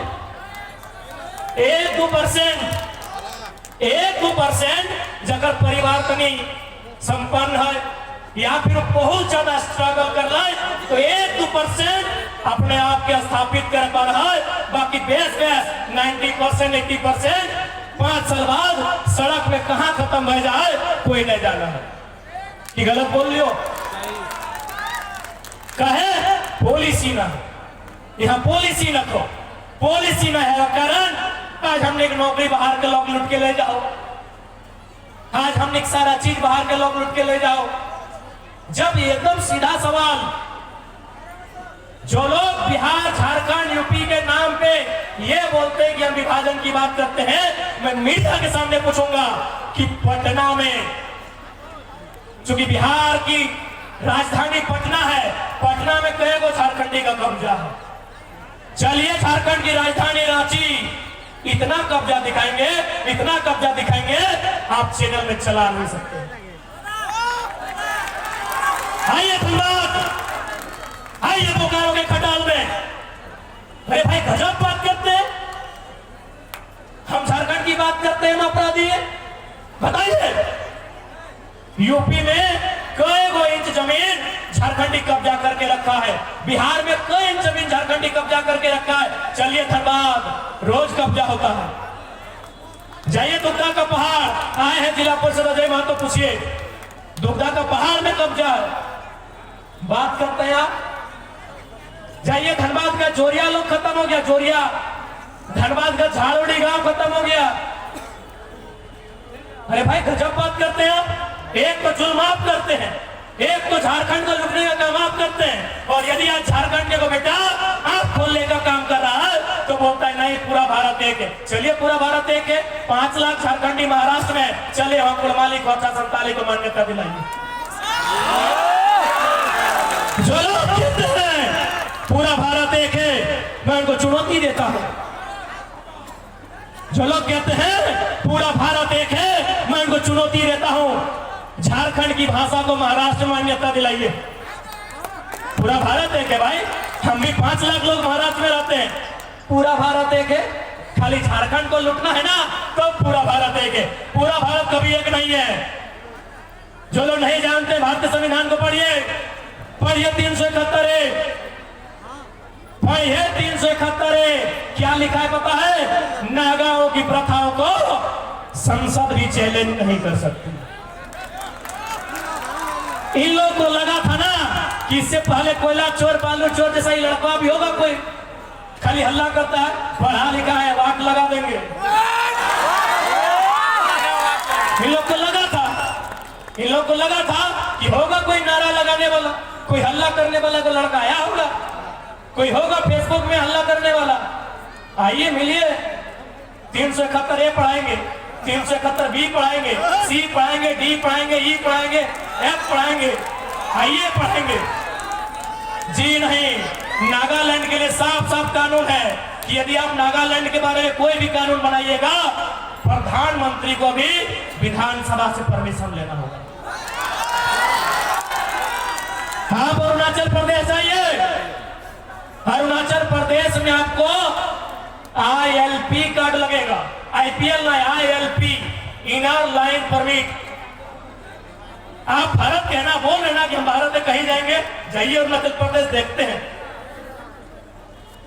1-2% जकर परिवार तनी संपन्न है या फिर बहुत ज्यादा स्ट्रगल कर रहा है तो 1-2% अपने आप के स्थापित कर पा रहा है। बाकी बेस 90% 80% 5 साल बाद सड़क में कहां खत्म हो जाए कोई नहीं जाना है कि गलत बोल लियो। कहे पॉलिसी ना, यहाँ पॉलिसी न तो पॉलिसी न है कारण आज हमने एक नौकरी बाहर के लोग लुट के ले जाओ, आज हमने एक सारा चीज बाहर के लोग लुट के ले जाओ। जब एकदम सीधा सवाल, जो लोग बिहार झारखंड यूपी के नाम पे ये बोलते हैं कि हम विभाजन की बात करते हैं, मैं मीडिया के सामने पूछूंगा कि पटना में, चूंकि बिहार की राजधानी पटना है, पटना में कई गो झारखंडी का कब्जा है। चलिए झारखंड की राजधानी रांची, इतना कब्जा दिखाएंगे, इतना कब्जा दिखाएंगे आप चैनल में चला नहीं सकते। आइए धनबाद, आइए बोकारो के खटाल में, अरे भाई गजब बात करते हैं, हम झारखंड की बात करते हैं, हम अपराधी है। बताइए यूपी में कई गो इंच जमीन झारखंडी कब्जा करके रखा है, बिहार में कई इंच जमीन झारखंडी कब्जा करके रखा है। चलिए धनबाद रोज कब्जा होता है, जाइए दुग्धा का पहाड़, आए हैं जिला परिषद अजय महतो, पूछिए दुग्धा का पहाड़ में कब्जा है, बात करते हैं आप। जाइए धनबाद का जोरिया लोग खत्म हो गया, जोरिया, धनबाद का झाड़ोड़ी गांव खत्म हो गया। अरे भाई गजब बात करते हैं आप, एक तो जुल्म आप करते हैं, एक तो झारखंड को लुटने का काम आप करते हैं, और यदि आज झारखंड के को बेटा आप खोलने का काम कर रहा है तो बोलता है नहीं पूरा भारत एक है। चलिए पूरा भारत एक है, 5 लाख झारखंडी महाराष्ट्र में, चलिए वहां कुलमाली खोचा संताली को मान्यता दिलाइए। जो लोग कहते हैं पूरा भारत एक है, मैं उनको चुनौती देता हूं। जो लोग कहते हैं पूरा भारत एक है, मैं उनको चुनौती देता हूं, झारखंड की भाषा को महाराष्ट्र में मान्यता दिलाइए। पूरा भारत एक है भाई, हम भी 5 लाख लोग महाराष्ट्र में रहते हैं, पूरा भारत एक है। खाली झारखंड को लुटना है ना तो पूरा भारत एक है, पूरा भारत कभी एक नहीं है। जो लोग नहीं जानते भारतीय संविधान को पढ़िए, पढ़िए 371, पढ़िए 371, क्या लिखा है पता है? नागाओं की प्रथाओं को संसद भी चैलेंज नहीं कर सकती। इन लोगों को लगा था ना कि इससे पहले कोयला चोर बालू चोर जैसा ही लड़का भी होगा, कोई खाली हल्ला करता है, पढ़ा लिखा है, वाट लगा देंगे। इन लोग को लगा था, इन लोग को लगा था कि होगा कोई नारा लगाने वाला, कोई हल्ला करने वाला को लड़का आया होगा, कोई होगा फेसबुक में हल्ला करने वाला। आइए मिलिए, 371 ए पढ़ाएंगे, 371 बी पढ़ाएंगे, सी पढ़ाएंगे, डी पढ़ाएंगे, ई पढ़ाएंगे, एफ पढ़ाएंगे, आइए पढ़ेंगे। जी नहीं, नागालैंड के लिए साफ साफ कानून है कि यदि आप नागालैंड के बारे में कोई भी कानून बनाइएगा, प्रधानमंत्री को भी विधानसभा से परमिशन लेना होगा। आप अरुणाचल प्रदेश आइए, अरुणाचल प्रदेश में आपको ILP कार्ड लगेगा, IPL ना, ILP, इनर लाइन परमिट। आप भारत कहना बोल रहे ना कि हम भारत में कहीं जाएंगे, जाइए अरुणाचल प्रदेश देखते हैं,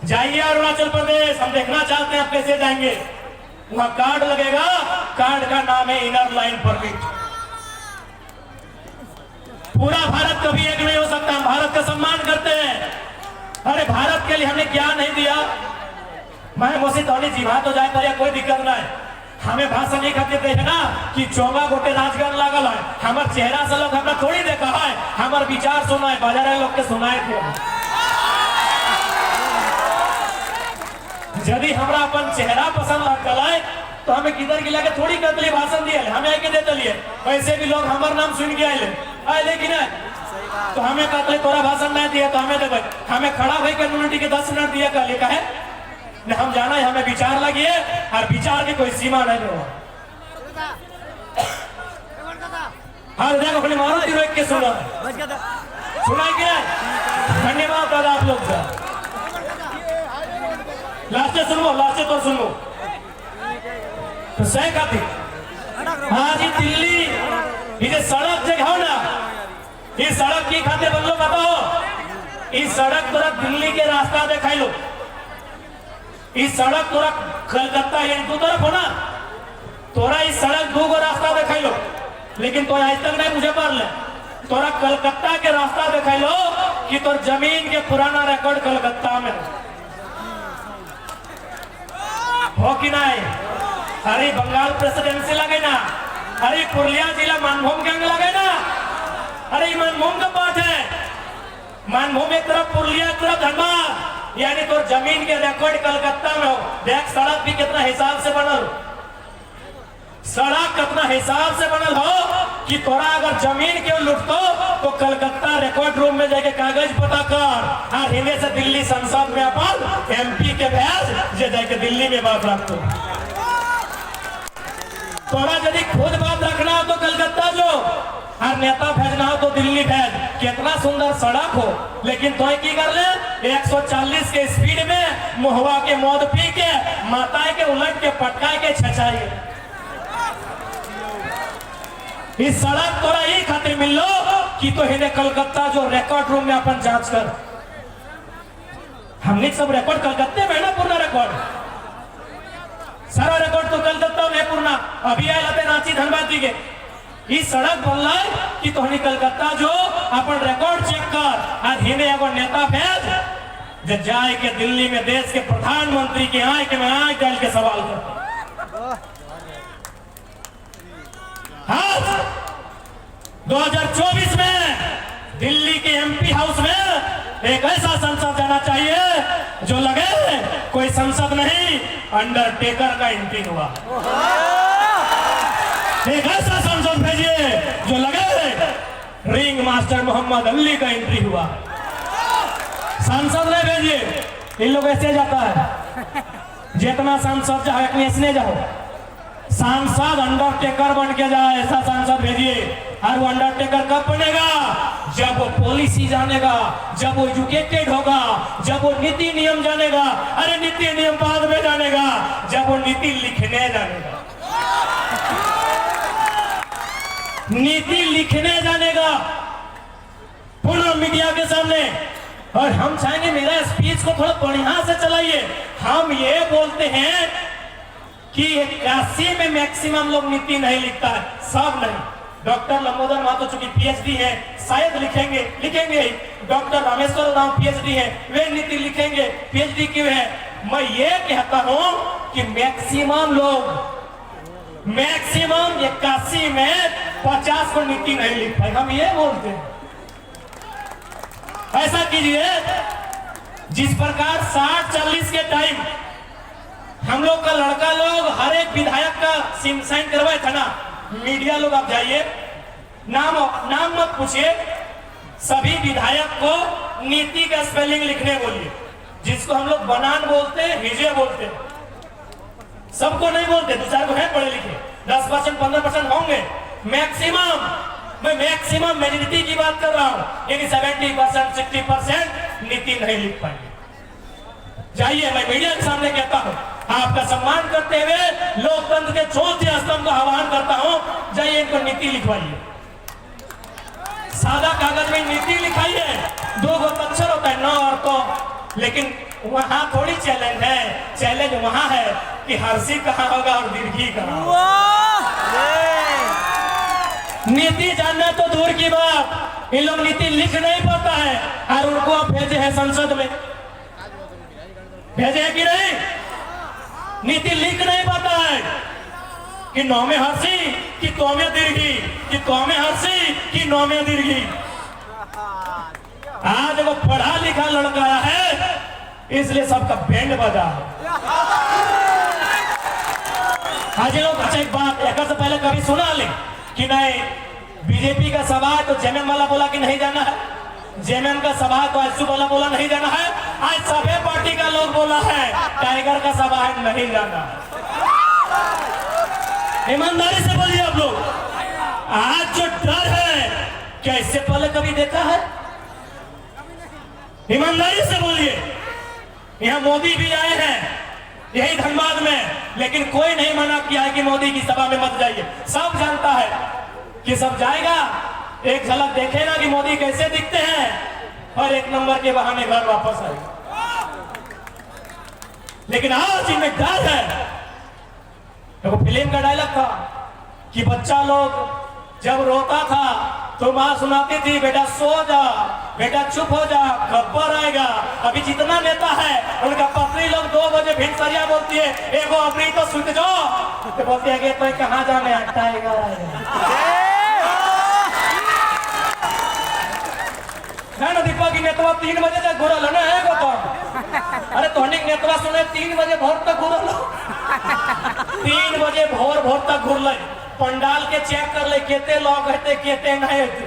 जाइए अरुणाचल प्रदेश, हम देखना चाहते हैं आप कैसे जाएंगे। वहां कार्ड लगेगा, कार्ड का नाम है इनर लाइन परमिट। पूरा भारत कभी एक नहीं हो सकता, हम भारत का सम्मान करते हैं। अरे भारत के लिए हमने क्या नहीं दिया, मैं मोसी तौली जीवा तो जाए पर कोई दिक्कत ना है। हमें भाषण नहीं खाते थे ना कि चौंगा गोटे राजगान लागल है, हमार चेहरा से लोग हमरा थोड़ी देखा है, हमार विचार सुना है, बाजार लोग के सुनाए थे। यदि हमरा अपन चेहरा पसंद लगल है तो हमें किधर गिला के थोड़ी कतली भाषण दिए, हमें आके दे दिए। वैसे भी लोग हमार नाम सुन के आए लेकिन तो हमें कहते तोरा भाषण नहीं दिया तो हमें देवे, हमें खड़ा भाई कम्युनिटी के 10 मिनट दिया कहले का है न, हम जाना है हमें विचार लगी है और विचार की कोई सीमा नहीं हो। हाँ देखो अपने मारो तीर के सुना कि धन्यवाद दादा आप लोग का। लास्ट तो सुनो तो सही खाती। हाँ जी दिल्ली ये सड़क जगह हो ना, इस सड़क की खाते बन लो बताओ, इस सड़क तोरा दिल्ली के रास्ता दिखाई लो, इस सड़क तोरा कलकत्ता यानी दो तरफ हो ना, तोरा इस सड़क दो को रास्ता दिखाई लो, लेकिन तो आज तक नहीं मुझे पढ़ ले, तोरा कलकत्ता के रास्ता दिखाई लो कि तोर जमीन के पुराना रिकॉर्ड कलकत्ता में हो कि नहीं। अरे बंगाल प्रेसिडेंसी लगे ना, अरे पुरलिया जिला मानभूम गैंग लगे ना, अरे मानभूम का पार्ट है, मानभूम एक तरफ पुरलिया एक तरफ धनबाद, यानी तो जमीन के रिकॉर्ड कलकत्ता में हो। देख सड़क भी कितना हिसाब से बनल, सड़क कितना हिसाब से बनल हो कि तोरा अगर जमीन के लुटतो तो कलकत्ता रिकॉर्ड रूम में जाके कागज पता कर और हिंदे से दिल्ली संसद में अपन MP के भेज जे जाके दिल्ली में बात रखतो। तोरा यदि खुद बात रखना हो तो कलकत्ता जो और नेता भेजना हो तो दिल्ली भेज। कितना सुंदर सड़क हो, लेकिन तो की कर ले 140 के स्पीड में मुहवा के मौत पी के माताएं के उलट के पटकाए के छछाई। इस सड़क तोरा यही खातिर मिल लो कि तो हिंदे कलकत्ता जो रिकॉर्ड रूम में अपन जांच कर। हमने सब रिकॉर्ड कलकत्ते में ना, पूर्ण रिकॉर्ड सारा रिकॉर्ड तो कलकत्ता में पूर्ण। अभी आए लते रांची धनबाद जी के इस सड़क बनल कि तो कलकत्ता जो अपन रिकॉर्ड चेक कर और हिंदे एगो नेता भेज जाए के दिल्ली में देश के प्रधानमंत्री के आए के मैं आए डाल के सवाल कर। हाँ 2024 में दिल्ली के MP हाउस में एक ऐसा संसद जाना चाहिए जो लगे कोई संसद नहीं अंडरटेकर का एंट्री हुआ। एक ऐसा संसद भेजिए जो लगे रिंग मास्टर मोहम्मद अली का एंट्री हुआ। सांसद नहीं भेजिए, इन लोग ऐसे जाता है जितना सांसद जाओ ऐसने जाओ, सांसद अंडरटेकर बन के जाए, ऐसा सांसद भेजिए। और वो अंडरटेकर कब बनेगा? जब वो पॉलिसी जानेगा, जब वो एजुकेटेड होगा, जब वो नीति नियम जानेगा। अरे नीति नियम बाद में जानेगा जब वो नीति लिखने जानेगा, नीति लिखने जानेगा पूर्ण मीडिया के सामने। और हम चाहेंगे मेरा स्पीच को थोड़ा बढ़िया से चलाइए। हम ये बोलते हैं कि 81 में मैक्सिमम लोग नीति नहीं लिखता है, सब नहीं। डॉक्टर लंबोदर महतो चूंकि PhD है शायद लिखेंगे। डॉक्टर रामेश्वर राव PhD है, वे नीति लिखेंगे। PhD क्यों है? मैं ये कहता हूं कि मैक्सिमम लोग 81 में 50 को नीति नहीं लिख पाए, हम ये बोलते हैं। ऐसा कीजिए जिस प्रकार 60-40 के टाइम हम लोग का लड़का लोग हर एक विधायक का साइन करवाए था ना, मीडिया लोग आप जाइए, नाम मत पूछिए, सभी विधायक को नीति का स्पेलिंग लिखने बोलिए। जिसको हम लोग बनान बोलते हैं, हिजे बोलते हैं, सबको नहीं बोलते, 2-4 को है पढ़े लिखे, 10% 15% होंगे मैक्सिमम। मैं मैक्सिमम मेजॉरिटी की बात कर रहा हूं, यानी 70% 60% नीति नहीं लिख पाएंगे। जाइए, मैं मीडिया के सामने कहता हूं, आपका सम्मान करते हुए लोकतंत्र के चौथे स्तंभ का आह्वान करता हूं, जाइए इनको नीति लिखवाइए। सादा कागज में नीति लिखाइए, 2 अक्षर होता है, 9 और तो, लेकिन वहां थोड़ी चैलेंज है। चैलेंज वहां है कि हर्षी कहां होगा और दीर्घी कहां होगा। नीति जानना तो दूर की बात, इन लोग नीति लिख नहीं पाता है और उनको आप भेजे हैं संसद में, भेजे हैं कि नहीं? नीति लिख नहीं पाता है कि नौ में हर्षी कि तो में दीर्घी, कि तो में हर्षी कि नौ में दीर्घी। आज वो पढ़ा लिखा लड़का है इसलिए सबका बैंड बजा है। आज लोग अच्छा एक बात एक से पहले कभी सुना ले कि नहीं बीजेपी का सभा है तो जेएमएम वाला बोला कि नहीं जाना है, जेएमएम का सभा है तो एसयू वाला बोला नहीं जाना है। आज सभी पार्टी का लोग बोला है टाइगर का सभा है नहीं जाना है। ईमानदारी से बोलिए आप लोग, आज जो डर है क्या इससे पहले कभी देखा है? ईमानदारी से बोलिए। यहाँ मोदी भी आए हैं यही धनबाद में, लेकिन कोई नहीं मना किया है कि मोदी की सभा में मत जाइए। सब जानता है कि सब जाएगा, एक झलक देखेगा कि मोदी कैसे दिखते हैं और एक नंबर के बहाने घर वापस आएगा। लेकिन आज इनमें डर है। देखो फिल्म का डायलॉग था कि बच्चा लोग जब रोता था तो माँ सुनाती थी बेटा सो जा, बेटा चुप हो जा, गब्बर आएगा। अभी जितना नेता है उनका पत्नी लोग 2 बजे भिनसरिया बोलती है एगो अपनी तो सुत जाओ, तो बोलती है कि तो कहाँ जाने टाइगर आएगा ना। दीपक की नेतवा 3 बजे तक घूरा लो ना है तो अरे तोहनी नेतवा सुने 3 बजे भोर तक घूरा लो। 3 बजे भोर तक घूर ले, पंडाल के चेक कर ले केते लोग कहते केते नहीं होते।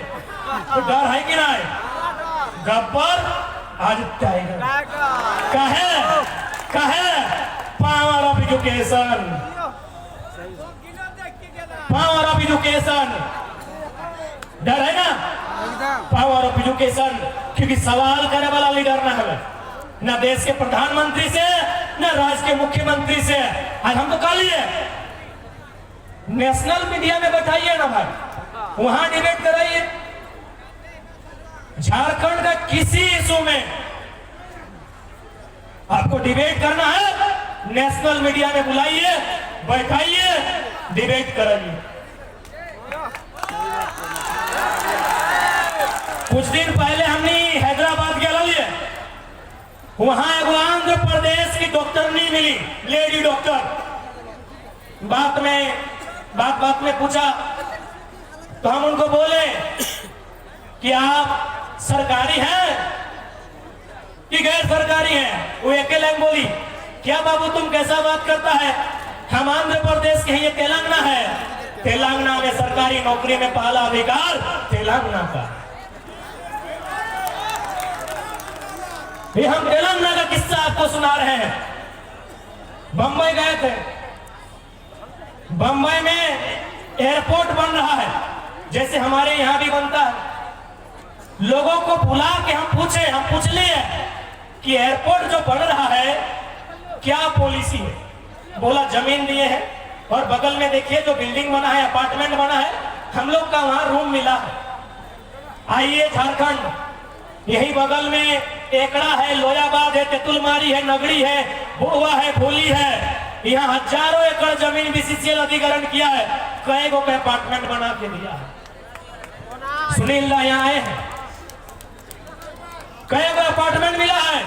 तो डर है कि नहीं? गब्बर आज टाइगर कहे power of education, power of education. डर है ना पावर ऑफ एजुकेशन, क्योंकि सवाल करने वाला लीडर ना है, ना देश के प्रधानमंत्री से ना राज्य के मुख्यमंत्री से। आज हम तो काली है, नेशनल मीडिया में बैठाइए ना भाई, वहां डिबेट कराइए। झारखंड का किसी इशू में आपको डिबेट करना है, नेशनल मीडिया में बुलाइए, बैठाइए, डिबेट कराइए। कुछ दिन पहले हमने हैदराबाद गया लिए, वहां एक आंध्र प्रदेश की डॉक्टरनी मिली, लेडी डॉक्टर। बात में पूछा तो हम उनको बोले कि आप सरकारी हैं कि गैर सरकारी हैं? वो एक लाइन बोली, क्या बाबू तुम कैसा बात करता है, हम आंध्र प्रदेश के हैं, ये तेलंगाना है, तेलंगाना में सरकारी नौकरी में पहला अधिकार तेलंगाना का। ये हम तेलंगाना का किस्सा आपको सुना रहे हैं। बंबई गए थे, बंबई में एयरपोर्ट बन रहा है जैसे हमारे यहां भी बनता है। लोगों को बुला के हम पूछ लिए कि एयरपोर्ट जो बन रहा है क्या पॉलिसी है? बोला जमीन दिए हैं और बगल में देखिए जो बिल्डिंग बना है, अपार्टमेंट बना है, हम लोग का वहां रूम मिला है। आइए झारखंड, यही बगल में एकड़ा है, लोयाबाद है, तेतुलमारी है, नगड़ी है, बुढ़वा है, भोली है, यहाँ हजारों एकड़ जमीन बीसीसीएल अधिग्रहण किया है, कई गो अपार्टमेंट बना के दिया है। सुनील दा यहाँ आए हैं, कई गो अपार्टमेंट मिला है।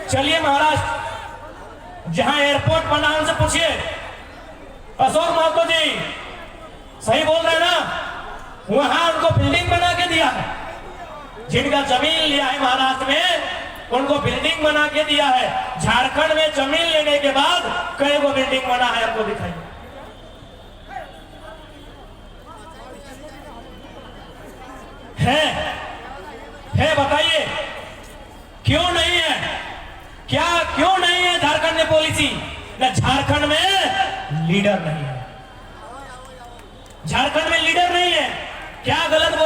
चलिए महाराष्ट्र जहां एयरपोर्ट बना, उनसे पूछिए, अशोक महतो जी सही बोल रहे ना, वहां उनको बिल्डिंग बना के दिया है। जिनका जमीन लिया है महाराष्ट्र में उनको बिल्डिंग बना के दिया है। झारखंड में जमीन लेने के बाद कई गो बिल्डिंग बना है, आपको दिखाइए। है बताइए क्यों नहीं है? क्या क्यों नहीं है झारखंड में पॉलिसी? ना झारखंड में लीडर नहीं है, झारखंड में लीडर नहीं है। क्या गलत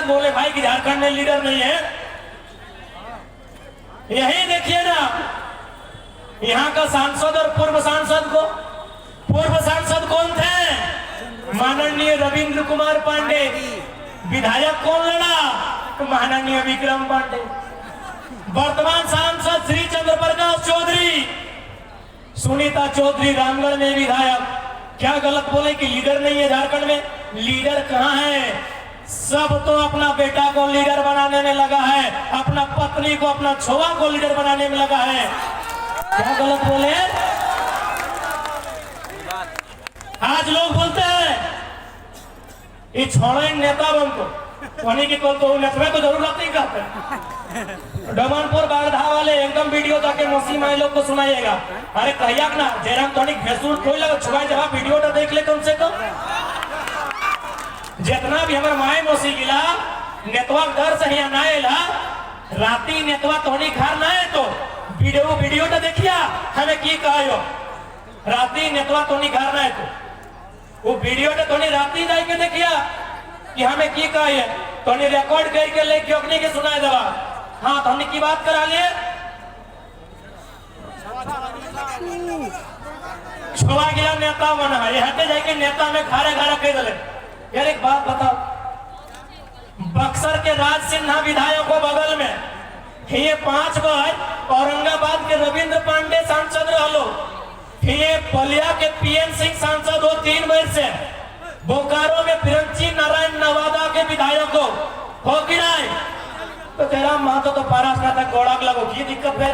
बोले भाई कि झारखंड में लीडर नहीं है? यही देखिए ना, यहाँ का सांसद और पूर्व सांसद कौन थे? माननीय रविंद्र कुमार पांडे। विधायक कौन लड़ा? माननीय विक्रम पांडे। वर्तमान सांसद श्री चंद्र प्रकाश चौधरी, सुनीता चौधरी रामगढ़ में विधायक। क्या गलत बोले कि लीडर नहीं है झारखंड में? लीडर कहाँ है? सब तो अपना बेटा को लीडर बनाने में लगा है, अपना पत्नी को, अपना छोआ को लीडर बनाने में लगा है। क्या गलत बोले? आज लोग बोलते हैं ये छोड़े नेता बनतो वही की कल तो नेता को जरूर नहीं कहते। डमनपुर बागधा वाले एकदम वीडियो जाके मौसी माई लोग को सुनाइएगा। अरे कहिया ना जयराम तोनी भेसूर कोई लगा छुआ जब वीडियो तो देख ले कम से कम। जितना भी हमारे माए मौसी गिला नेतवा डर से यहाँ ना एला राती नेतवा तोनी घर ना है तो वीडियो तो देखिया हमें की कहो राती नेतवा तोनी घर ना है तो वो वीडियो तो तोनी राती जाए के देखिया कि हमें की कहे तोनी रिकॉर्ड करके लेके अपने के सुनाए दवा। हाँ तोनी की बात करा लिए छुआ गिला नेता बना है यहाँ जाके नेता में खारे खारा कह दले। यार एक बात बताओ बक्सर के राज सिन्हा विधायक को बगल में ये 5 बार औरंगाबाद के रविंद्र पांडे सांसद रहो ये बलिया के पीएन सिंह सांसद हो 3 बार से बोकारो में बिरंची नारायण नवादा के विधायक हो कि नहीं तो तेरा महतो तो पारा तक गोड़ा लगो की दिक्कत है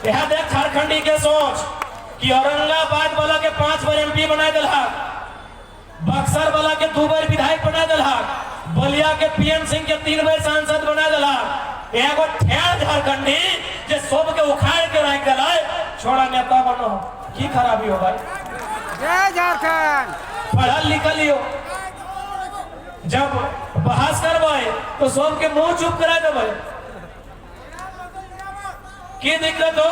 यह देख झारखंडी के सोच कि औरंगाबाद वाला के 5 बार एमपी बना दिला बक्सर वाला के 2 बार विधायक बना दिला बलिया के पीएन सिंह के 3 बार सांसद बना दिला एगो ठेर झारखंडी जे सब के उखाड़ के रख दिला छोड़ा नेता बनो की खराबी हो भाई। जय झारखंड पढ़ल लिखल हो जब बहस करवाए तो सब के मुंह चुप करा देवे की दिक्कत हो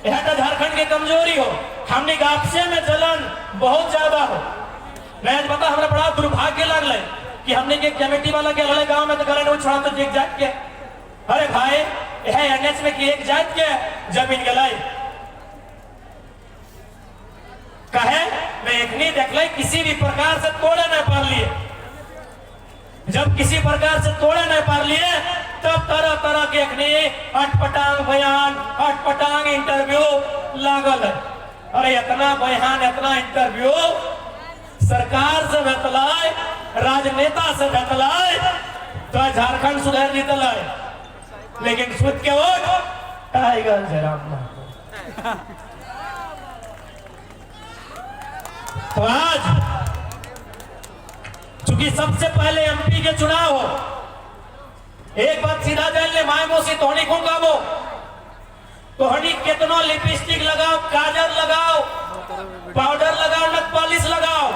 यह तो झारखंड की कमजोरी हो हमने आपसे में जलन बहुत ज्यादा हो। मैं बता हमें बड़ा दुर्भाग्य लगल कि हमने के कमेटी वाला के अगले गांव में तो गले छोड़ा तो एक जात के अरे भाई यह एनएच में कि एक जात के जमीन गलाई कहे मैं एक नहीं देख किसी भी प्रकार से तोड़े नहीं पार लिए जब किसी प्रकार से तोड़े नहीं पार लिए तब तरह तरह के अखनी अटपटांग बयान अटपटांग इंटरव्यू लागल है। अरे इतना बयान इतना इंटरव्यू सरकार से बतलाए राजनेता से बतलाए तो झारखंड सुधर जीतल लेकिन सुध के वोट टाइगर जयराम तो आज चूंकि सबसे पहले एमपी के चुनाव हो एक बात सीधा जान ले माए मौसी तोहनी को काबो तोहनी कितना लिपस्टिक लगाओ काजल लगाओ पाउडर लगाओ नक पॉलिश लगाओ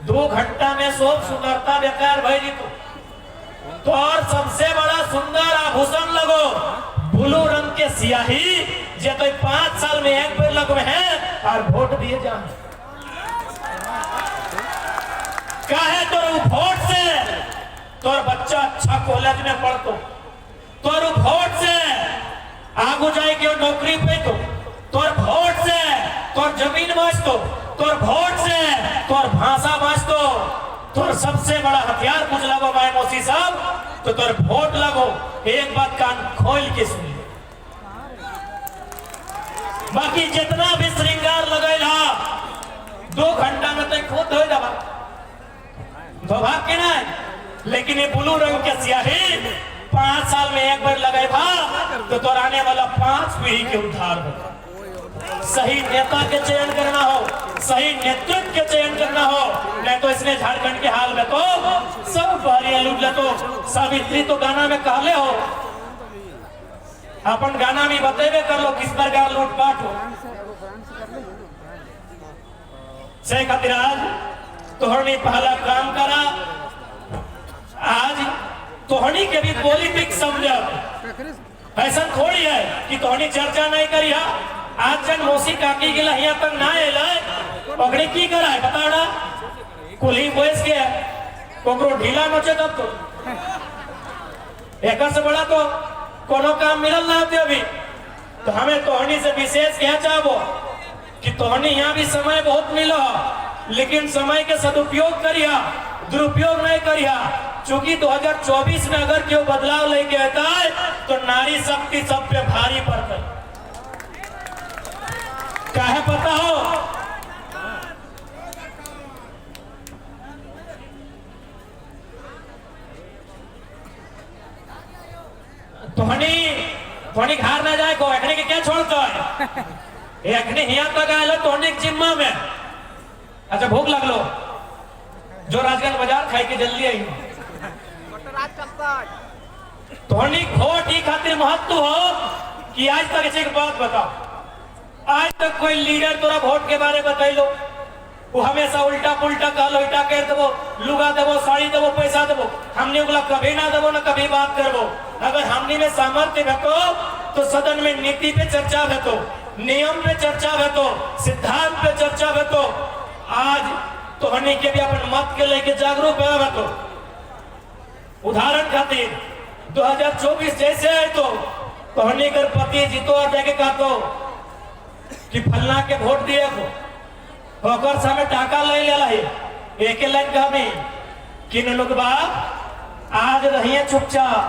2 घंटा में सब सुंदरता बेकार भाई तो और सबसे बड़ा सुंदर आभूषण लगो ब्लू रंग के सियाही जे तो 5 साल में एक बार लगवे हैं और वोट दिए जाए काहे तोर वोट से तोर बच्चा अच्छा कॉलेज में पढ़तो तोर वोट से आगू जाए के नौकरी पे तो तोर वोट से तोर जमीन बचतो तोर वोट से तोर भाषा बचतो तोर सबसे बड़ा हथियार कुछ लगो भाई मौसी साहब तो तोर वोट लगो। एक बात कान खोल के सुन बाकी जितना भी श्रृंगार लगेला 2 घंटा में तो खुद हो जावा भाग के नहीं लेकिन ये ब्लू रंग के स्याही 5 साल में एक बार लगे था तो आने वाला 5 पीढ़ी के उद्धार हो। सही नेता के चयन करना हो सही नेतृत्व के चयन करना हो नहीं तो इसने झारखंड के हाल में तो सब बारियां लूट ले तो सावित्री तो गाना में कहले हो अपन गाना में बतेबे कर लो किस प्रकार लूटपाट हो से खातिर आज तोहनी पहला काम करा आज तोहनी के भी पॉलिटिक्स समझा ऐसा थोड़ी है कि तोहनी चर्चा नहीं करी आज जन मौसी काकी के यहाँ तक ना एल की करा है बता ना कुली बोस के कोकरो ढीला नोचे तब तो एक से बड़ा तो कोनो काम मिलल ना होते अभी तो हमें तोहनी से विशेष क्या चाहो कि तोहनी यहाँ भी समय बहुत मिला लेकिन समय के सदुपयोग करिया दुरुपयोग नहीं करिया चूंकि 2024 में अगर क्यों बदलाव लेके आता है तो नारी शक्ति सब पे भारी पड़ता है काहे पता हो तोहनी घर ना जाए को एकने के क्या छोड़ता है एकने हिया तक आयल टॉनिक जिम्मा में। अच्छा भूख लगलो जो राजगंज बाजार खाई के जल्दी आई टॉनिक वोट ही खातिर महत्व हो कि आज तक एक बात बताओ, आज तक कोई लीडर तोरा वोट के बारे बतैलो, वो हमेशा उल्टा पुल्टा कहलो, इटा कर देवो, लुगा देवो, साड़ी देवो, पैसा देवो, हमने उगला कभी ना देवो ना कभी बात करबो। अगर हमने में सामर्थ्य भेटो तो सदन में नीति पे चर्चा भेटो, नियम पे चर्चा भेटो, सिद्धांत पे चर्चा भेटो। आज तो हनी के भी अपन मत के लेके जागरूक भेटो। उदाहरण खातिर 2024 जैसे है तो हनी कर पति जीतो और जाके कहतो कि फलना के वोट दिए को ओकर सामने टाका ले लेला है, एक लाइन कहबी कि न लोग बाप आज रहिए चुपचाप,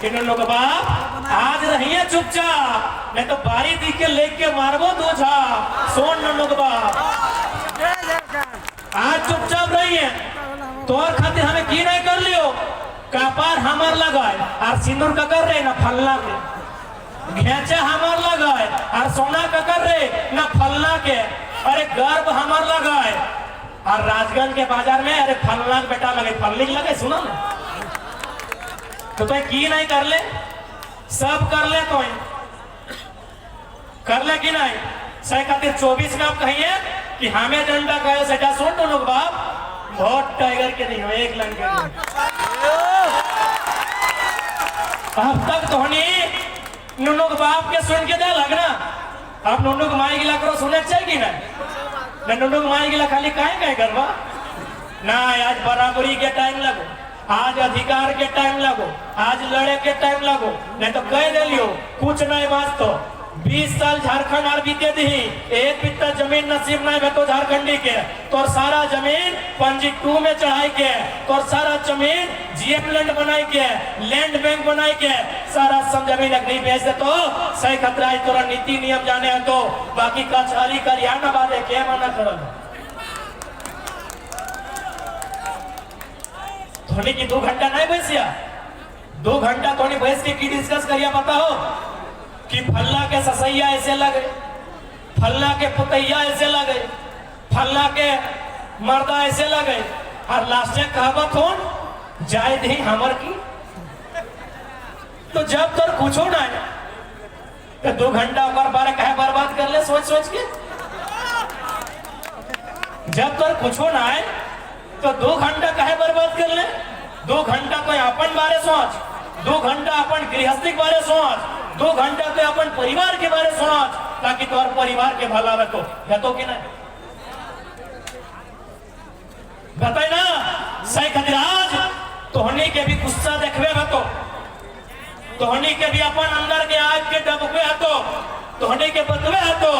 कि न लोग बाप आज रहिए चुपचाप, नहीं तो बारी दी के लेके मारबो दो झा सोन न लोग बाप आज चुपचाप रहिए। तोर खातिर हमें की नहीं कर लियो, कपार हमार लगाए और सिंदूर का कर रहे ना फलना के, घेचा हमार लगाए और सोना का कर रहे ना फलना के, अरे गर्भ हमार लगाए और राजगंज के बाजार में अरे फलना के बेटा लगे, फलनी लगे, सुना ना तो की नहीं कर ले, सब कर ले तो कर ले कि नहीं। सही खातिर 24 में आप कहिए कि हमें डंडा कहे सजा सुन तो लोग बाप वोट टाइगर के नहीं हो, एक लाइन के अब तक तो नुनू के बाप के सुन के दे लगना, अब नुनू के माई गिला करो सुने चाहिए ना, नुनू के माई गिला खाली काहे करवा ना। आज बराबरी के टाइम लगो, आज अधिकार के टाइम लगो, आज लड़े के टाइम लगो, नहीं तो कह दे लियो कुछ नहीं बात। तो 20 साल झारखंड आर बीते दी, एक बित्ता जमीन नसीब नहीं भेटो झारखंडी के, तो सारा जमीन पंजी 2 में चढ़ाई के, तो सारा जमीन जीएम लैंड बनाई के, लैंड बैंक बनाई के, सारा सब जमीन नहीं बेच दे तो सही खतरा है। तोरा नीति नियम जाने है तो बाकी कचहरी करिया ना बाधे के मना करल थोड़ी की 2 घंटा नहीं बैसिया, 2 घंटा थोड़ी बैस के की डिस्कस करिया पता हो कि फल्ला के ससैया ऐसे लगे, फल्ला के पुतैया ऐसे लगे, फल्ला के मर्दा ऐसे लगे और लास्ट में कहावत हो जाए दी हमर की। तो जब तक कुछ ना है तो 2 घंटा बार कहे बर्बाद कर ले सोच सोच के, जब तक कुछ ना है तो 2 घंटा कहे बर्बाद कर ले। 2 घंटा कोई अपन बारे सोच, 2 घंटा अपन गृहस्थी के बारे सोच, 2 घंटा तो अपन परिवार के बारे सोच, ताकि तोर परिवार के भला बतो कि नहीं बताए ना। सही खातिर आज तोहनी के भी गुस्सा देखबे बतो, तोहनी के भी अपन अंदर के आग के डबके हतो, तोहनी के बतवे हतो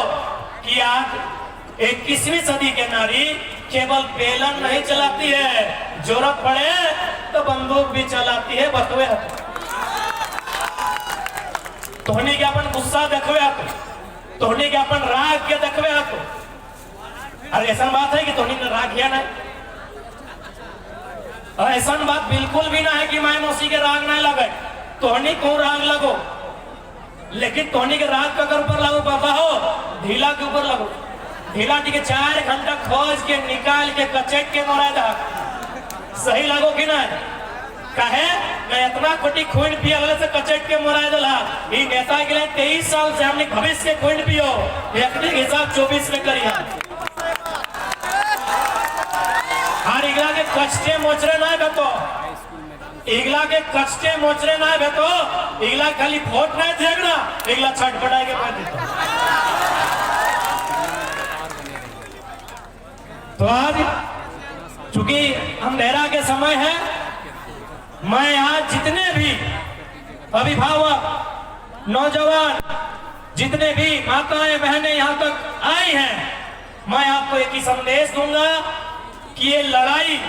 कि आज 21वीं सदी के नारी केवल बेलन नहीं चलाती है, जरूरत पड़े तो बंदूक भी चलाती है, बतवे हतो। तोहनी के अपन गुस्सा देखवे हतो, तोहनी के अपन राग के देखवे हतो। अरे ऐसा बात है कि तोहनी ने राग किया नहीं, और ऐसा बात बिल्कुल भी ना है कि माय मौसी के राग नहीं लगे, तोहनी को राग लगो, लेकिन तोहनी के राग का अगर ऊपर लगो पापा हो ढीला के ऊपर लगो, ढीला टी के 4 घंटा खोज के निकाल के कचेट के मारा था, सही लगो कि नहीं। कहे मैं इतना कोटी खून पिया वाले से कचेट के मोराए दला, ये नेता के लिए 23 साल से हमने भविष्य के खून पियो, एक हिसाब 24 में करिया। और इगला के कचटे मोचरे ना बेतो, इगला के कचटे मोचरे ना बेतो, इगला खाली वोट नहीं देगना, इगला छटपटाए के कर देतो। तो आज चूंकि अंधेरा के समय है, मैं आज जितने भी अभिभावक नौजवान जितने भी माताएं बहनें यहाँ तक आई हैं, मैं आपको एक ही संदेश दूंगा कि ये लड़ाई,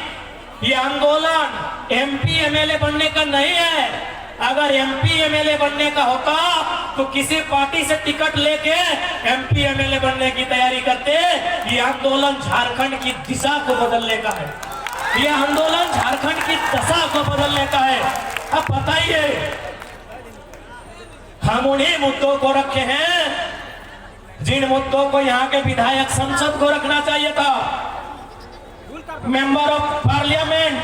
ये आंदोलन एमपी एमएलए बनने का नहीं है। अगर एमपी एमएलए बनने का होता तो किसी पार्टी से टिकट लेके एमपी एमएलए बनने की तैयारी करते। ये आंदोलन झारखंड की दिशा को बदलने का है, ये आंदोलन झारखंड की दशा को बदलने का है। अब बताइए हम उन्हीं मुद्दों को रखे हैं जिन मुद्दों को यहाँ के विधायक संसद को रखना चाहिए था, मेंबर ऑफ पार्लियामेंट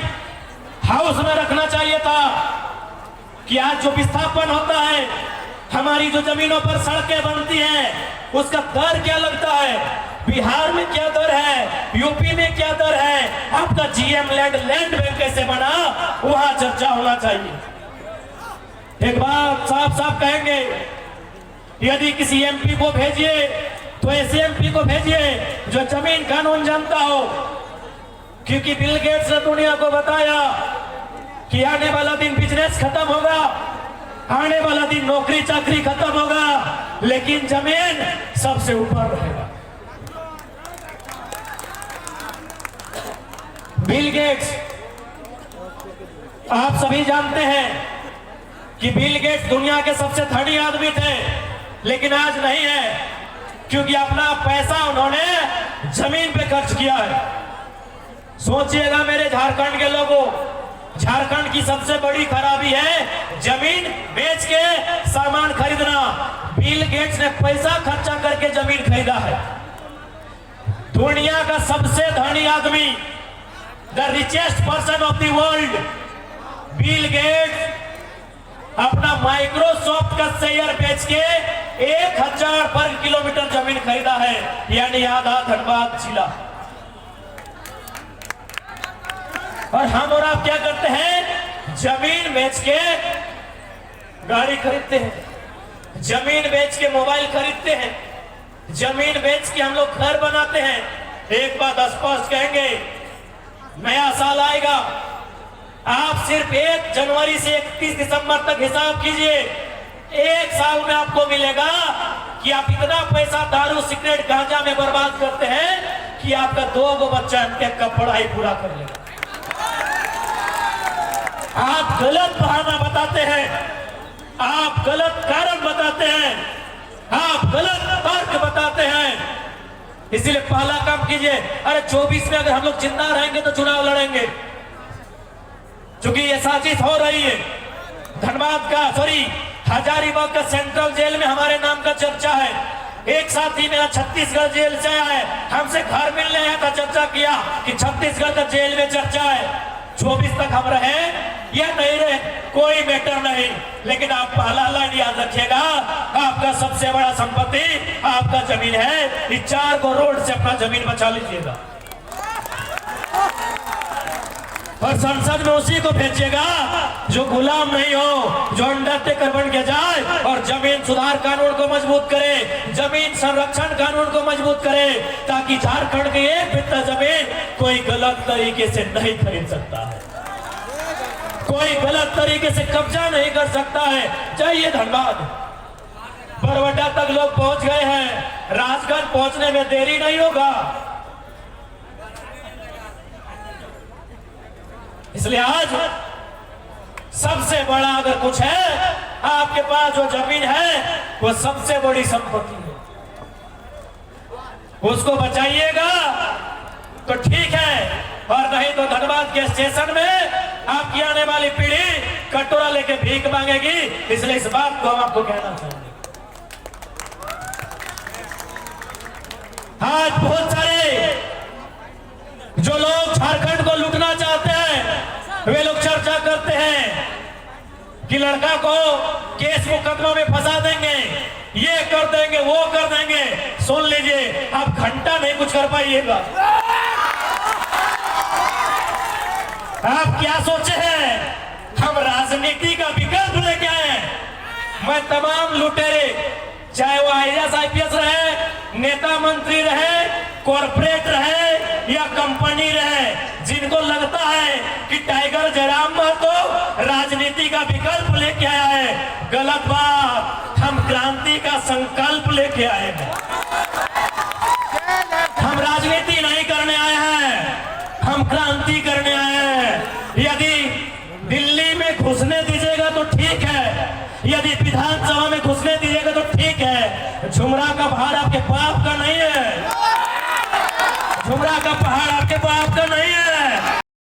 हाउस में रखना चाहिए था। कि आज जो विस्थापन होता है, हमारी जो जमीनों पर सड़कें बनती हैं, उसका दर क्या लगता है, बिहार में क्या दर है, यूपी में क्या दर है, आपका जीएम लैंड बैंक कैसे बना, वहां चर्चा होना चाहिए। एक बात साफ साफ कहेंगे, यदि किसी एमपी को भेजिए तो ऐसे एमपी को भेजिए जो जमीन कानून जानता हो, क्योंकि बिल गेट्स ने दुनिया को बताया कि आने वाला दिन बिजनेस खत्म होगा, आने वाला दिन नौकरी चाकरी खत्म होगा, लेकिन जमीन सबसे ऊपर रहेगा। बिल गेट्स, आप सभी जानते हैं कि बिल गेट्स दुनिया के सबसे धनी आदमी थे, लेकिन आज नहीं है, क्योंकि अपना पैसा उन्होंने जमीन पे खर्च किया है। सोचिएगा मेरे झारखंड के लोगों, झारखंड की सबसे बड़ी खराबी है जमीन बेच के सामान खरीदना। बिल गेट्स ने पैसा खर्चा करके जमीन खरीदा है। दुनिया का सबसे धनी आदमी, the richest person of the world, Bill Gates अपना माइक्रोसॉफ्ट का शेयर बेच के 1000 वर्ग किलोमीटर जमीन खरीदा है, यानी आधा धनबाद जिला। और हम और आप क्या करते हैं, जमीन बेच के गाड़ी खरीदते हैं, जमीन बेच के मोबाइल खरीदते हैं, जमीन बेच के हम लोग घर बनाते हैं। एक बात स्पष्ट कहेंगे, नया साल आएगा, आप सिर्फ 1 जनवरी से 31 दिसंबर तक हिसाब कीजिए, 1 साल में आपको मिलेगा कि आप इतना पैसा दारू सिगरेट गांजा में बर्बाद करते हैं कि आपका 2 बच्चा एमटेक का पढ़ाई पूरा कर लेगा। आप गलत बहाना बताते हैं, आप गलत कारण बताते हैं, आप गलत तर्क बताते हैं। इसीलिए पहला काम कीजिए, अरे 24 में अगर हम लोग जिंदा रहेंगे तो चुनाव लड़ेंगे, क्योंकि ये साजिश हो रही है। धनबाद का हजारीबाग का सेंट्रल जेल में हमारे नाम का चर्चा है। एक साथी मेरा छत्तीसगढ़ जेल से आया है, हमसे घर मिलने आया था, चर्चा किया कि छत्तीसगढ़ का जेल में चर्चा है। 24 तक हम रहे या नहीं रहे कोई मैटर नहीं, लेकिन आप पहला लाइन याद रखिएगा, आपका सबसे बड़ा संपत्ति आपका जमीन है। इस 4 को रोड से अपना जमीन बचा लीजिएगा और संसद में उसी को भेजिएगा जो गुलाम नहीं हो, जो अंडरटेकर बन के जाए और जमीन सुधार कानून को मजबूत करे, जमीन संरक्षण कानून को मजबूत करे, ताकि झारखंड की एक बित्ता जमीन कोई गलत तरीके से नहीं खरीद सकता है, कोई गलत तरीके से कब्जा नहीं कर सकता है। चाहिए धनबाद, बरवड्डा तक लोग पहुंच गए हैं, राजगढ़ पहुंचने में देरी नहीं होगा। इसलिए आज सबसे बड़ा अगर कुछ है, आपके पास जो जमीन है वो सबसे बड़ी संपत्ति है, उसको बचाइएगा तो ठीक है, और नहीं तो धनबाद के स्टेशन में आपकी आने वाली पीढ़ी कटोरा लेके भीख मांगेगी। इसलिए इस बात को हम आपको कहना चाहेंगे। आज बहुत सारे जो लोग झारखंड को लूटना चाहते हैं, वे लोग चर्चा करते हैं कि लड़का को केस मुकदमा में फंसा देंगे, ये कर देंगे, वो कर देंगे। सुन लीजिए, आप घंटा नहीं कुछ कर पाइएगा। आप क्या सोचे हैं, हम राजनीति का विकल्प लेके आए। मैं तमाम लुटेरे, चाहे वो IAS IPS रहे, नेता मंत्री रहे, कॉर्पोरेट रहे या कंपनी रहे, जिनको लगता है कि टाइगर जयराम महतो राजनीति का विकल्प लेके आया है, गलत बात। हम क्रांति का संकल्प लेके आए हैं। हम राजनीति नहीं करने आए हैं, हम क्रांति करने आए हैं। यदि दिल्ली में घुसने दीजिएगा तो ठीक है, यदि विधानसभा में घुसने दीजिएगा तो ठीक है। झुमरा का पहाड़ आपके बाप का नहीं है, झुमरा का पहाड़ आपके बाप का नहीं है।